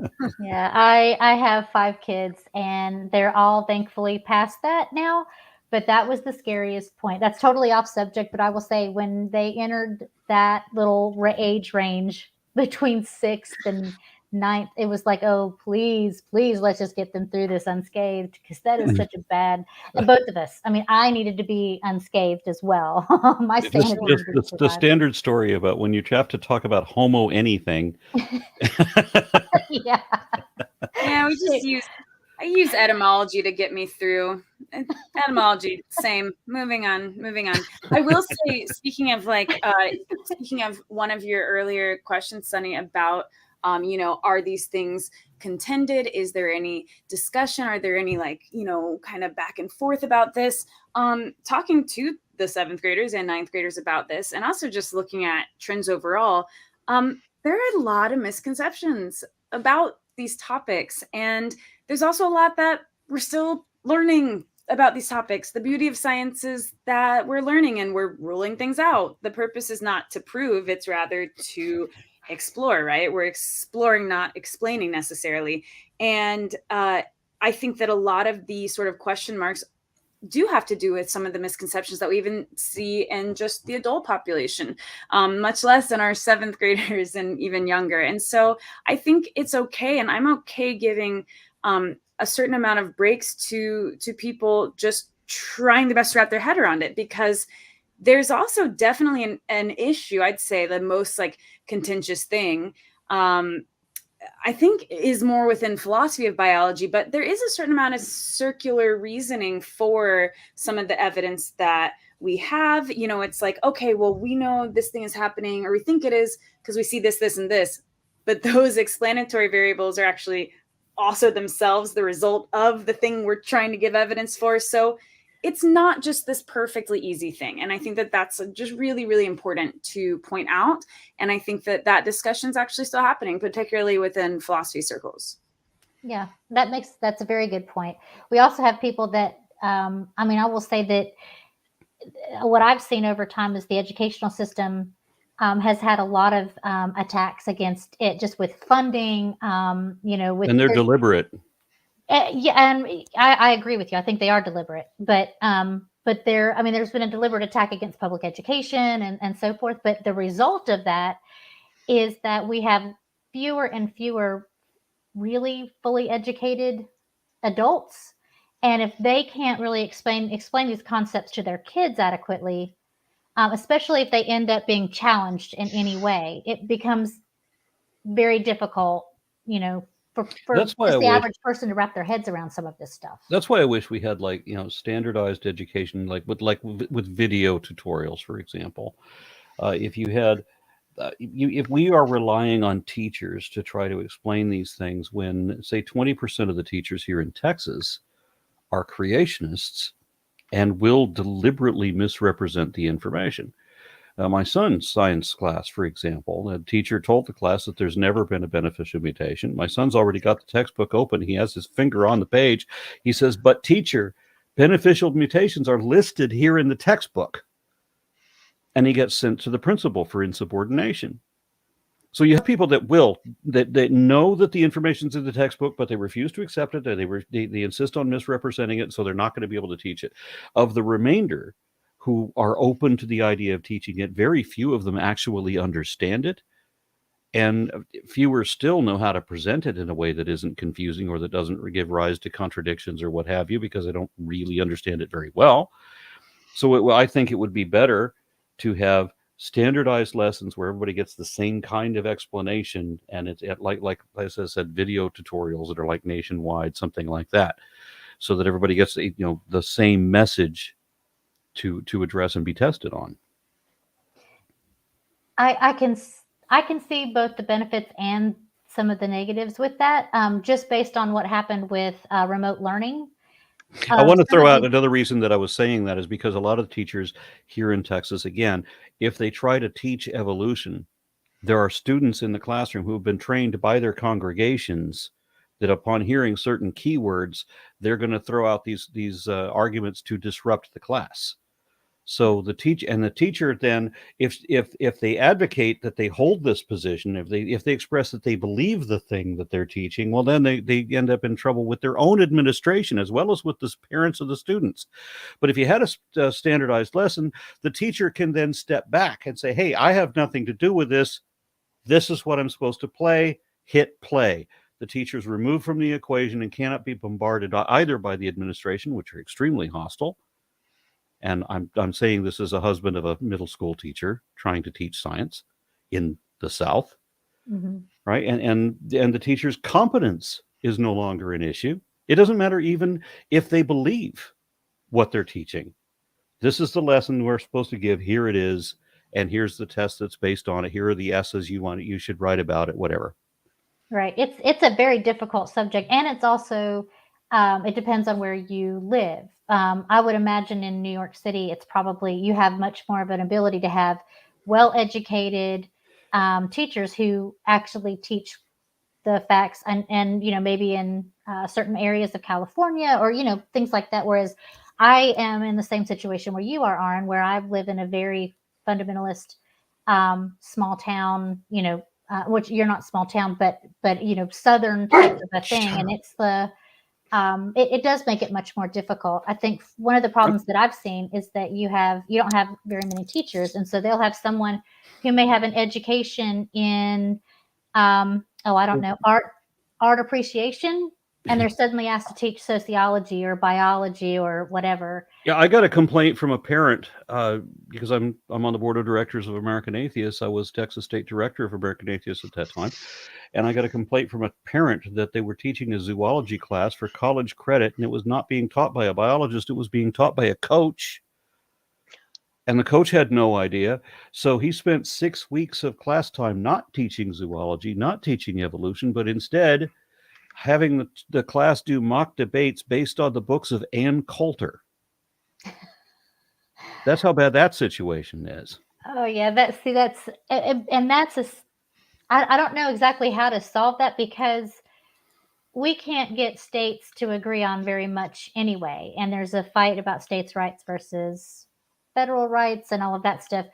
Yeah, I have 5 kids, and they're all thankfully past that now. But that was the scariest point. That's totally off subject, but I will say when they entered that little age range between 6th and 9th, it was like, oh, please, let's just get them through this unscathed, because that is such a bad. And both of us. I mean, I needed to be unscathed as well. My sanity. The standard story about when you have to talk about homo anything. Yeah. Yeah, I use etymology to get me through. Etymology, same. Moving on. I will say, speaking of one of your earlier questions, Sunny, about are these things contended? Is there any discussion? Are there any kind of back and forth about this? Talking to the 7th graders and 9th graders about this, and also just looking at trends overall, there are a lot of misconceptions about these topics. And there's also a lot that we're still learning about these topics. The beauty of science is that we're learning and we're ruling things out. The purpose is not to prove, it's rather to explore, right? We're exploring, not explaining necessarily. And I think that a lot of the sort of question marks do have to do with some of the misconceptions that we even see in just the adult population, much less in our 7th graders and even younger. And so I think it's okay, and I'm okay giving a certain amount of breaks to people just trying the best to wrap their head around it, because there's also definitely an issue. I'd say the most like contentious thing, I think, is more within philosophy of biology, but there is a certain amount of circular reasoning for some of the evidence that we have. You know, it's like, okay, well, we know this thing is happening, or we think it is because we see this, this, and this, but those explanatory variables are actually also themselves the result of the thing we're trying to give evidence for. So it's not just this perfectly easy thing. And I think that that's just really, really important to point out. And I think that that discussion is actually still happening, particularly within philosophy circles. Yeah, that's a very good point. We also have people that, I will say that what I've seen over time is the educational system has had a lot of attacks against it, just with funding, and they're deliberate. Yeah, and I agree with you. I think they are deliberate, but there's been a deliberate attack against public education and so forth. But the result of that is that we have fewer and fewer really fully educated adults, and if they can't really explain these concepts to their kids adequately, especially if they end up being challenged in any way, it becomes very difficult, for That's why just the average person to wrap their heads around some of this stuff. That's why I wish we had standardized education, with video tutorials, for example. If you had, if we are relying on teachers to try to explain these things, when say 20% of the teachers here in Texas are creationists and will deliberately misrepresent the information. My son's science class, for example, the teacher told the class that there's never been a beneficial mutation. My son's already got the textbook open. He has his finger on the page. He says, "But teacher, beneficial mutations are listed here in the textbook." And he gets sent to the principal for insubordination. So you have people that know that the information's in the textbook, but they refuse to accept it. They insist on misrepresenting it, so they're not going to be able to teach it. Of the remainder who are open to the idea of teaching it, very few of them actually understand it, and fewer still know how to present it in a way that isn't confusing or that doesn't give rise to contradictions or what have you, because they don't really understand it very well. So I think it would be better to have standardized lessons where everybody gets the same kind of explanation, and it's like as I said, video tutorials that are like nationwide, something like that, so that everybody gets the same message to address and be tested on. I can see both the benefits and some of the negatives with that, just based on what happened with remote learning. I want to throw out another reason that I was saying that is because a lot of teachers here in Texas, again, if they try to teach evolution, there are students in the classroom who have been trained by their congregations that upon hearing certain keywords, they're going to throw out these arguments to disrupt the class. So the teacher then, if they advocate that they hold this position, if they express that they believe the thing that they're teaching, well, then they end up in trouble with their own administration as well as with the parents of the students. But if you had a standardized lesson, the teacher can then step back and say, "Hey, I have nothing to do with this. This is what I'm supposed to play. Hit play." The teacher's removed from the equation and cannot be bombarded either by the administration, which are extremely hostile. And I'm saying this as a husband of a middle school teacher trying to teach science in the South, right? And the teacher's competence is no longer an issue. It doesn't matter even if they believe what they're teaching. This is the lesson we're supposed to give. Here it is, and here's the test that's based on it. Here are the essays you should write about it, whatever. Right. It's a very difficult subject, and it's also it depends on where you live. I would imagine in New York City, it's probably you have much more of an ability to have well-educated teachers who actually teach the facts and maybe in certain areas of California or, things like that. Whereas I am in the same situation where you are, Aron, where I live in a very fundamentalist small town, which you're not small town, but southern type of a thing. And it's it does make it much more difficult. I think one of the problems that I've seen is that you don't have very many teachers. And so they'll have someone who may have an education in, I don't know, art appreciation. And they're suddenly asked to teach sociology or biology or whatever. Yeah, I got a complaint from a parent because I'm on the board of directors of American Atheists. I was Texas State Director of American Atheists at that time. And I got a complaint from a parent that they were teaching a zoology class for college credit, and it was not being taught by a biologist. It was being taught by a coach. And the coach had no idea. So he spent 6 weeks of class time not teaching zoology, not teaching evolution, but instead having the class do mock debates based on the books of Ann Coulter. That's how bad that situation is. Oh yeah, I don't know exactly how to solve that because we can't get states to agree on very much anyway. And there's a fight about states' rights versus federal rights and all of that stuff.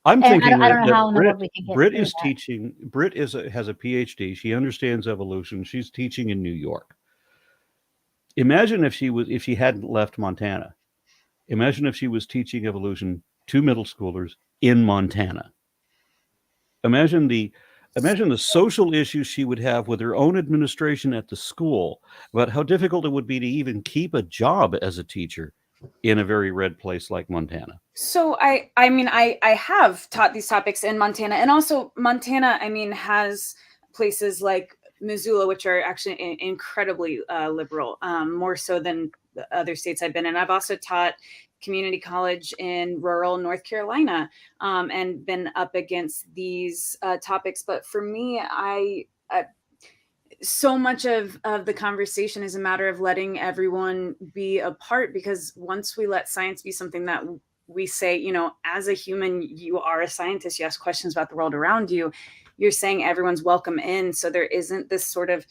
I'm thinking I don't know how in the Brit, world we can get Brit through is that. teaching. Brit has a PhD. She understands evolution. She's teaching in New York. Imagine if she hadn't left Montana. Imagine if she was teaching evolution to middle schoolers in Montana. Imagine the social issues she would have with her own administration at the school about how difficult it would be to even keep a job as a teacher in a very red place like Montana. So I have taught these topics in Montana, and also Montana, has places like Missoula, which are actually incredibly liberal, more so than the other states I've been in. I've also taught community college in rural North Carolina, and been up against these topics. But for me, so much of the conversation is a matter of letting everyone be a part, because once we let science be something that we say, as a human, you are a scientist, you ask questions about the world around you, you're saying everyone's welcome in. So there isn't this sort of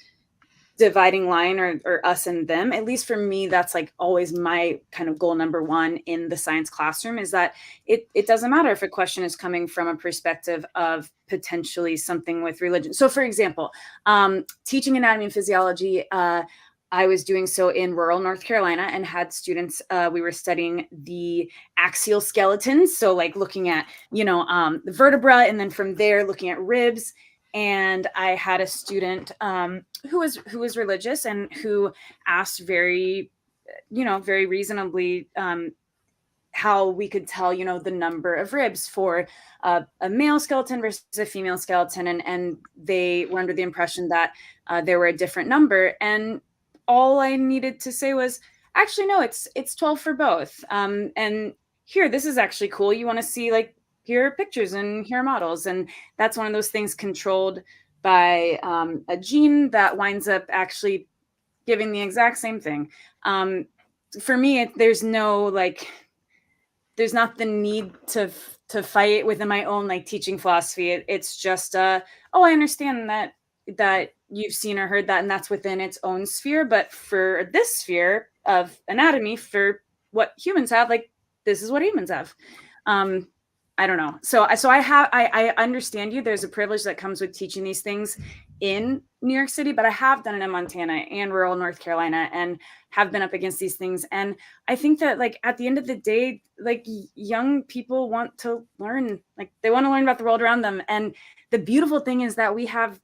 dividing line or us and them. At least for me, that's like always my kind of goal number one in the science classroom, is that it doesn't matter if a question is coming from a perspective of potentially something with religion. So for example, teaching anatomy and physiology, I was doing so in rural North Carolina and had students, we were studying the axial skeletons. So like looking at, the vertebra, and then from there looking at ribs. And I had a student who was religious and who asked very reasonably how we could tell, the number of ribs for a male skeleton versus a female skeleton. And they were under the impression that there were a different number. And all I needed to say was, actually, no, it's 12 for both. And here, this is actually cool. You want to see, like, here are pictures and here are models. And that's one of those things controlled by a gene that winds up actually giving the exact same thing. For me, there's not the need to fight within my own like teaching philosophy. It's just, I understand that you've seen or heard that, and that's within its own sphere. But for this sphere of anatomy, for what humans have, like, this is what humans have. I don't know. So I understand you. There's a privilege that comes with teaching these things in New York City, but I have done it in Montana and rural North Carolina and have been up against these things. And I think that, like, at the end of the day, like, young people want to learn, like, they want to learn about the world around them. And the beautiful thing is that we have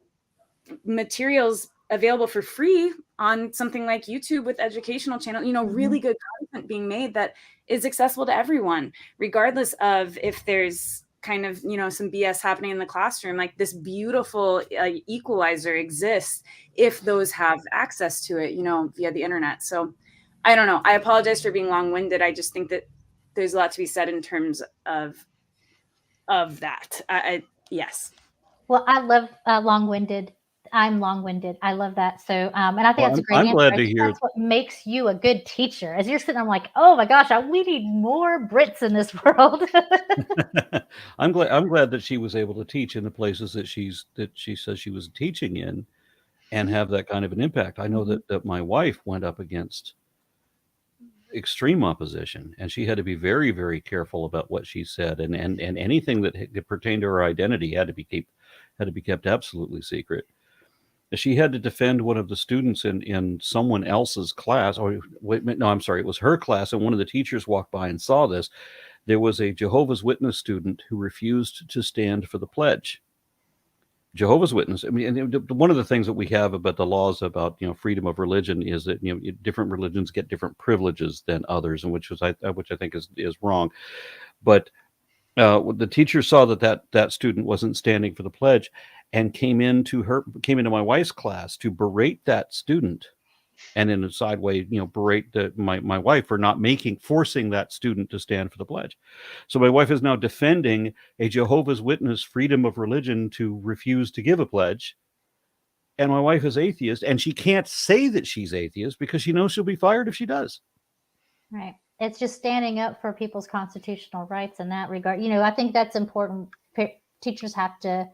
materials available for free on something like YouTube with educational channel, really good content being made that is accessible to everyone, regardless of if there's kind of, some BS happening in the classroom. Like, this beautiful equalizer exists if those have access to it, via the internet. So I don't know. I apologize for being long-winded. I just think that there's a lot to be said in terms of that. Yes. Well, I love long-winded I'm long-winded. I love that. So, and I think Well, that's a great I'm answer. glad I to think hear. that's what makes you a good teacher. As you're sitting, I'm like, oh my gosh, we need more Brits in this world. I'm glad that she was able to teach in the places that she says she was teaching in, and have that kind of an impact. I know that my wife went up against extreme opposition, and she had to be very, very careful about what she said, and anything that pertained to her identity had to be kept absolutely secret. She had to defend one of the students in someone else's class, or wait, no, I'm sorry, it was her class, and one of the teachers walked by and saw this. There was a Jehovah's Witness student who refused to stand for the pledge. Jehovah's Witness. I mean, and one of the things that we have about the laws about freedom of religion is that different religions get different privileges than others, and which I think is wrong. But the teacher saw that student wasn't standing for the pledge, and came into my wife's class to berate that student, and in a side way, berate my wife for not forcing that student to stand for the pledge. So my wife is now defending a Jehovah's Witness freedom of religion to refuse to give a pledge. And my wife is atheist, and she can't say that she's atheist because she knows she'll be fired if she does. Right. It's just standing up for people's constitutional rights in that regard. I think that's important. Teachers have to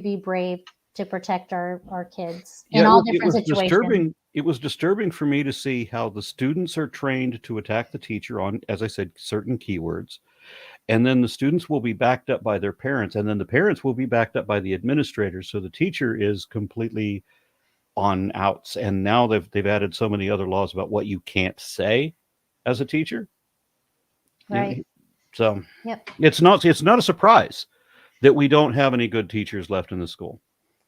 be brave to protect our kids in all different situations. It was disturbing for me to see how the students are trained to attack the teacher on, as I said, certain keywords. And then the students will be backed up by their parents, and then the parents will be backed up by the administrators. So the teacher is completely on outs. And now they've added so many other laws about what you can't say as a teacher. Right. So yep. It's not a surprise that we don't have any good teachers left in the school.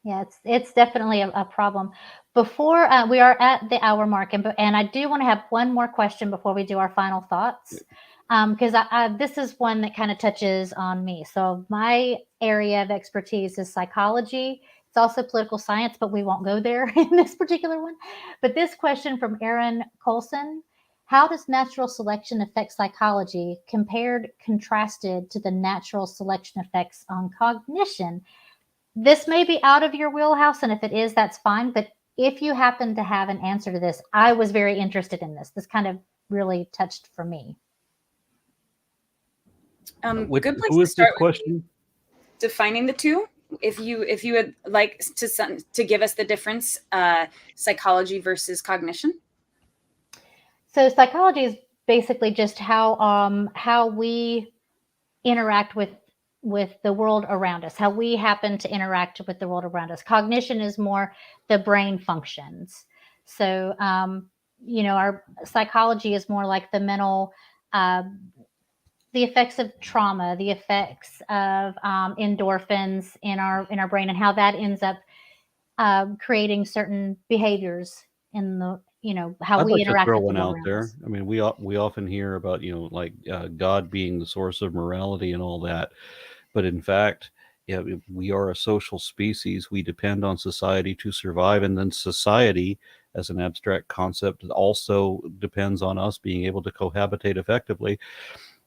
Yeah, it's definitely a problem. Before we are at the hour mark, and I do want to have one more question before we do our final thoughts, because this is one that kind of touches on me. So my area of expertise is psychology. It's also political science, but we won't go there in this particular one. But this question from Aaron Coalson: how does natural selection affect psychology contrasted to the natural selection effects on cognition? This may be out of your wheelhouse, and if it is, that's fine. But if you happen to have an answer to this, I was very interested in this. This kind of really touched for me. Good place to start question? Defining the two. If you would like to give us the difference, psychology versus cognition. So psychology is basically just how we interact with the world around us, how we happen to interact with the world around us. Cognition is more the brain functions. So, our psychology is more like the mental, the effects of trauma, the effects of endorphins in our brain, and how that ends up creating certain behaviors in the how we interact with the world out there. I mean, we often hear about God being the source of morality and all that, but in fact, we are a social species. We depend on society to survive, and then society, as an abstract concept, also depends on us being able to cohabitate effectively.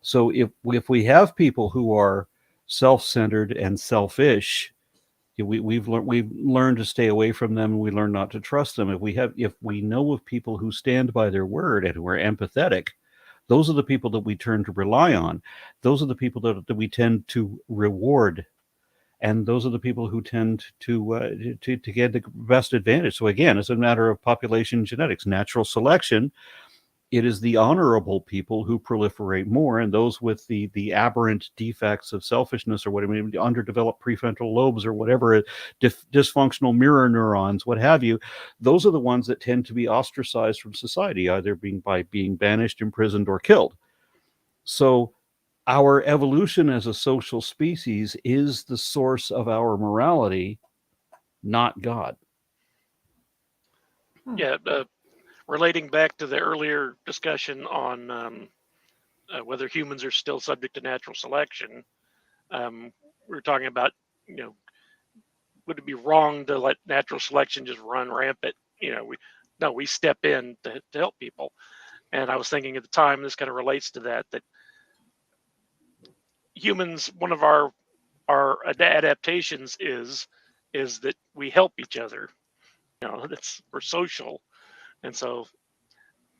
So if we have people who are self-centered and selfish, we've learned to stay away from them. We learn not to trust them. If we know of people who stand by their word and who are empathetic, those are the people that we turn to rely on. Those are the people that we tend to reward, and those are the people who tend to get the best advantage. So again, it's a matter of population genetics, natural selection. It is the honorable people who proliferate more, and those with the aberrant defects of selfishness or whatever, underdeveloped prefrontal lobes or whatever, dysfunctional mirror neurons, what have you, those are the ones that tend to be ostracized from society, either by being banished, imprisoned, or killed. So our evolution as a social species is the source of our morality, not God. Yeah. Relating back to the earlier discussion on whether humans are still subject to natural selection, we were talking about, would it be wrong to let natural selection just run rampant? We step in to help people. And I was thinking at the time, this kind of relates to that humans, one of our adaptations is is that we help each other. We're social, and so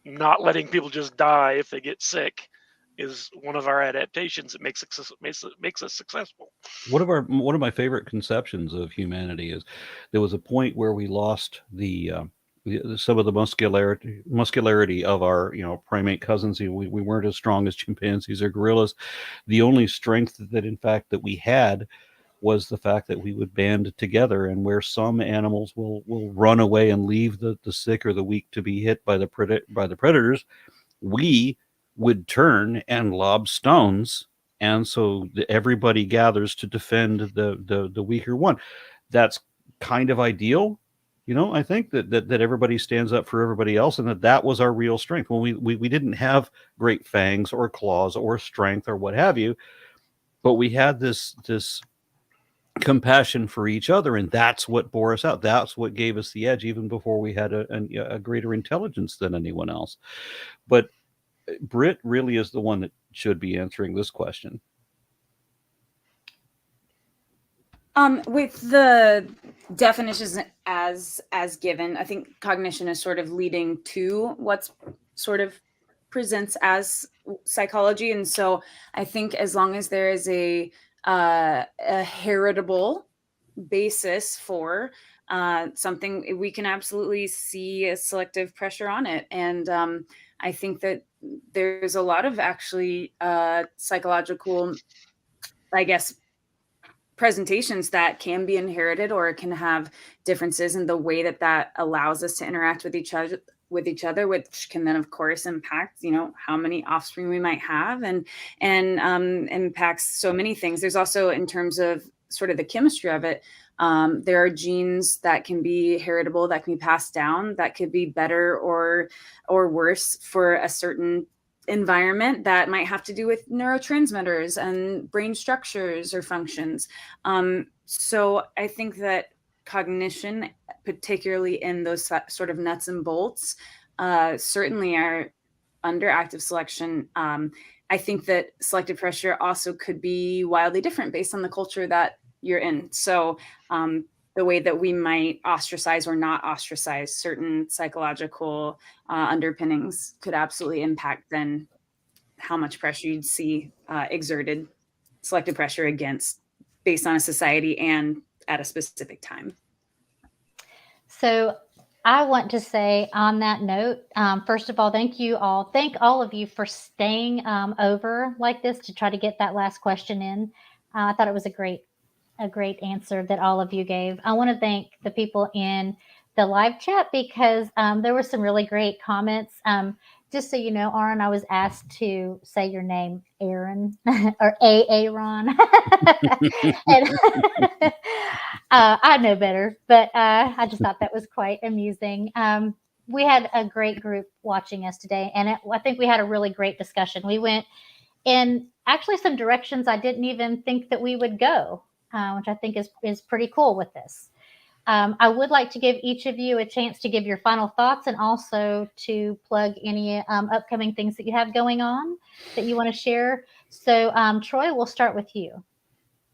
not letting people just die if they get sick is one of our adaptations that makes us successful. One of my favorite conceptions of humanity is there was a point where we lost some of the muscularity of our primate cousins. We weren't as strong as chimpanzees or gorillas. The only strength that in fact that we had was the fact that we would band together, and where some animals will run away and leave the sick or the weak to be hit by the predators, we would turn and lob stones, and so everybody gathers to defend the weaker one. That's kind of ideal. I think that everybody stands up for everybody else, and that was our real strength. When we didn't have great fangs or claws or strength or what have you, but we had this compassion for each other, and that's what bore us out. That's what gave us the edge, even before we had a greater intelligence than anyone else. But Brit really is the one that should be answering this question. With the definitions as given, I think cognition is sort of leading to what's sort of presents as psychology, and so I think as long as there is a heritable basis for something, we can absolutely see a selective pressure on it. And I think that there's a lot of actually psychological, I guess, presentations that can be inherited or can have differences in the way that allows us to interact with each other, which can then of course impact how many offspring we might have, and impacts so many things. There's also, in terms of sort of the chemistry of it, there are genes that can be heritable, that can be passed down, that could be better or worse for a certain environment, that might have to do with neurotransmitters and brain structures or functions. So I think that cognition, particularly in those sort of nuts and bolts, certainly are under active selection. I think that selective pressure also could be wildly different based on the culture that you're in. So the way that we might ostracize or not ostracize certain psychological underpinnings could absolutely impact then how much pressure you'd see exerted, selective pressure against, based on a society and at a specific time. So I want to say on that note, first of all, thank all of you for staying over like this to try to get that last question in. I thought it was a great answer that all of you gave. I want to thank the people in the live chat because there were some really great comments. Just so you know, Aron, I was asked to say your name, Aaron, or Aaron. And I know better, but I just thought that was quite amusing. We had a great group watching us today, and I think we had a really great discussion. We went in actually some directions I didn't even think that we would go, which I think is pretty cool with this. I would like to give each of you a chance to give your final thoughts and also to plug any upcoming things that you have going on that you want to share. So, Troy, we'll start with you.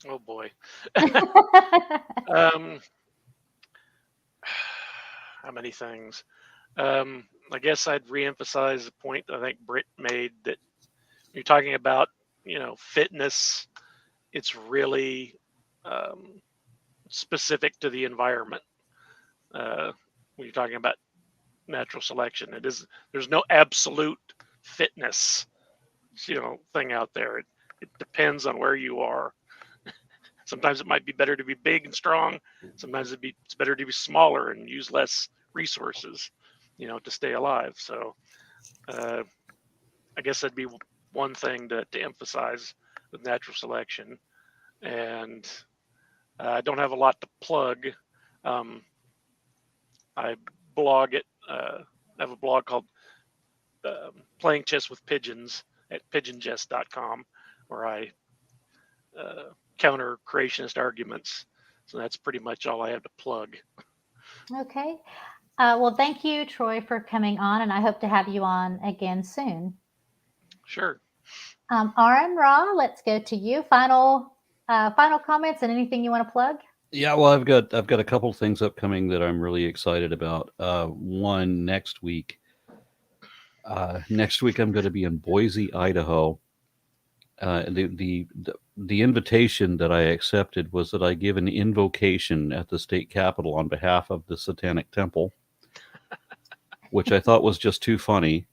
Oh boy. How many things? I guess I'd reemphasize the point I think Brit made, that you're talking about, fitness. It's really specific to the environment. When you're talking about natural selection, there's no absolute fitness, thing out there. It depends on where you are. Sometimes it might be better to be big and strong. Sometimes it's better to be smaller and use less resources, to stay alive. So I guess that'd be one thing to emphasize with natural selection. And I don't have a lot to plug. I blog it. I have a blog called Playing Chess with Pigeons at pigeongest.com, where I counter creationist arguments. So that's pretty much all I have to plug. Okay. Well, thank you, Troy, for coming on, and I hope to have you on again soon. Sure. Aron Ra, let's go to you. Final comments and anything you want to plug? Yeah, well, I've got a couple things upcoming that I'm really excited about. One next week. Next week I'm going to be in Boise, Idaho. The invitation that I accepted was that I give an invocation at the state capitol on behalf of the Satanic Temple, which I thought was just too funny,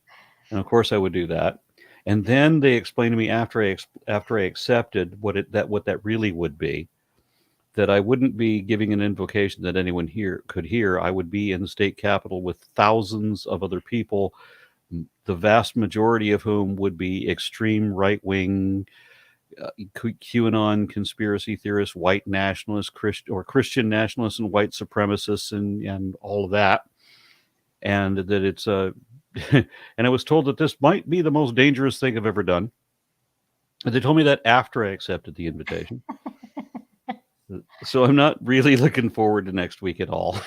and of course I would do that. And then they explained to me after I accepted what that really would be, that I wouldn't be giving an invocation that anyone here could hear. I would be in the state capitol with thousands of other people, the vast majority of whom would be extreme right-wing, QAnon conspiracy theorists, white nationalists, Christian nationalists, and white supremacists, and all of that. And that it's a, and I was told that this might be the most dangerous thing I've ever done. And they told me that after I accepted the invitation. So I'm not really looking forward to next week at all.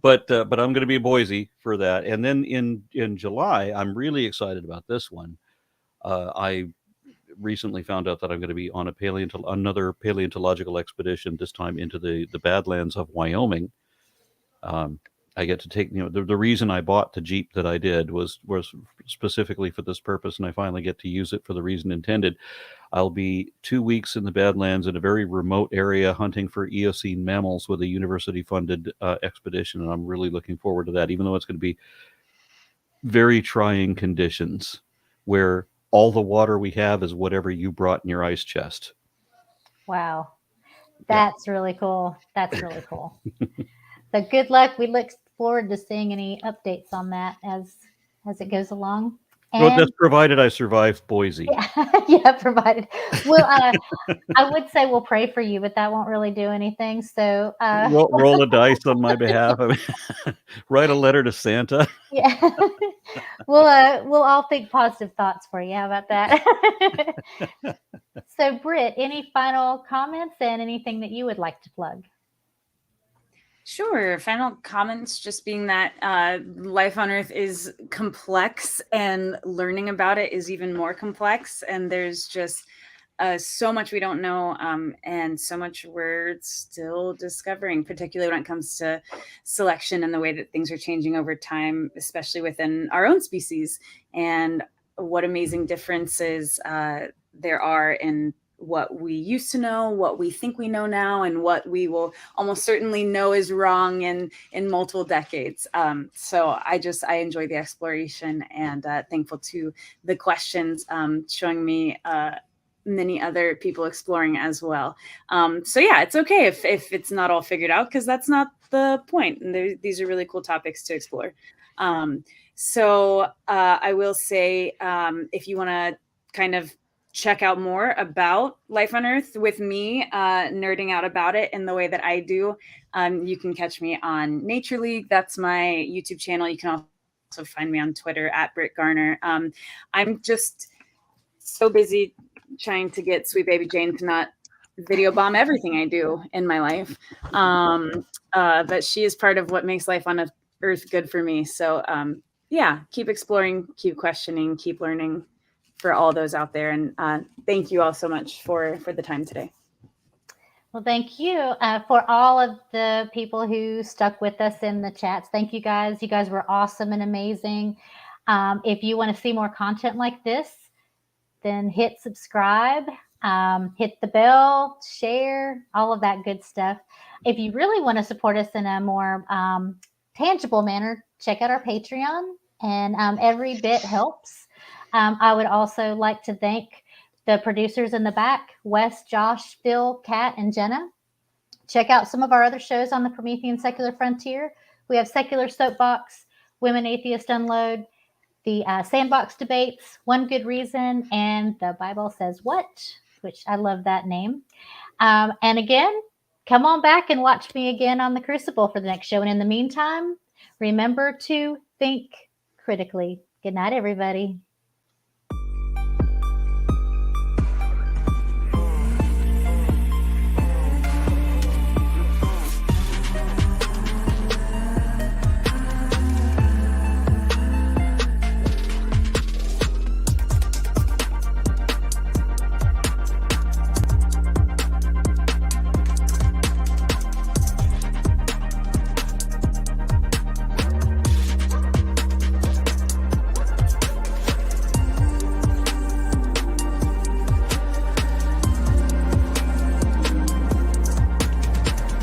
But I'm going to be in Boise for that. And then in July, I'm really excited about this one. I recently found out that I'm going to be on another paleontological expedition, this time into the Badlands of Wyoming. I get to take, the reason I bought the Jeep that I did was specifically for this purpose, and I finally get to use it for the reason intended. I'll be 2 weeks in the Badlands in a very remote area hunting for Eocene mammals with a university-funded expedition, and I'm really looking forward to that, even though it's going to be very trying conditions where all the water we have is whatever you brought in your ice chest. Wow. That's really cool. That's really cool. So good luck. We look forward to seeing any updates on that as it goes along. Well, that's provided I survive Boise. Yeah, provided. Well, I would say we'll pray for you, but that won't really do anything. So roll a dice on my behalf. I mean, write a letter to Santa. Yeah, we'll all think positive thoughts for you. How about that? So, Brit, any final comments and anything that you would like to plug? Sure. Final comments just being that life on Earth is complex and learning about it is even more complex. And there's just so much we don't know and so much we're still discovering, particularly when it comes to selection and the way that things are changing over time, especially within our own species, and what amazing differences there are in what we used to know, what we think we know now, and what we will almost certainly know is wrong in multiple decades. So I enjoy the exploration and thankful to the questions showing me many other people exploring as well. So yeah, it's okay if it's not all figured out, because that's not the point. And these are really cool topics to explore. So I will say, if you want to kind of check out more about life on Earth with me, nerding out about it in the way that I do, you can catch me on Nature League. That's my YouTube channel. You can also find me on Twitter at Brit Garner. I'm just so busy trying to get sweet baby Jane to not video bomb everything I do in my life. But she is part of what makes life on Earth good for me. So yeah, keep exploring, keep questioning, keep learning, for all those out there. And thank you all so much for the time today. Well, thank you for all of the people who stuck with us in the chats. Thank you guys. You guys were awesome and amazing. If you want to see more content like this, then hit subscribe, hit the bell, share, all of that good stuff. If you really want to support us in a more tangible manner, check out our Patreon, and every bit helps. I would also like to thank the producers in the back, Wes, Josh, Phil, Kat, and Jena. Check out some of our other shows on the Promethean Secular Frontier. We have Secular Soapbox, Women Atheist Unload, the Sandbox Debates, One Good Reason, and The Bible Says What, which I love that name. And again, come on back and watch me again on The Crucible for the next show. And in the meantime, remember to think critically. Good night, everybody.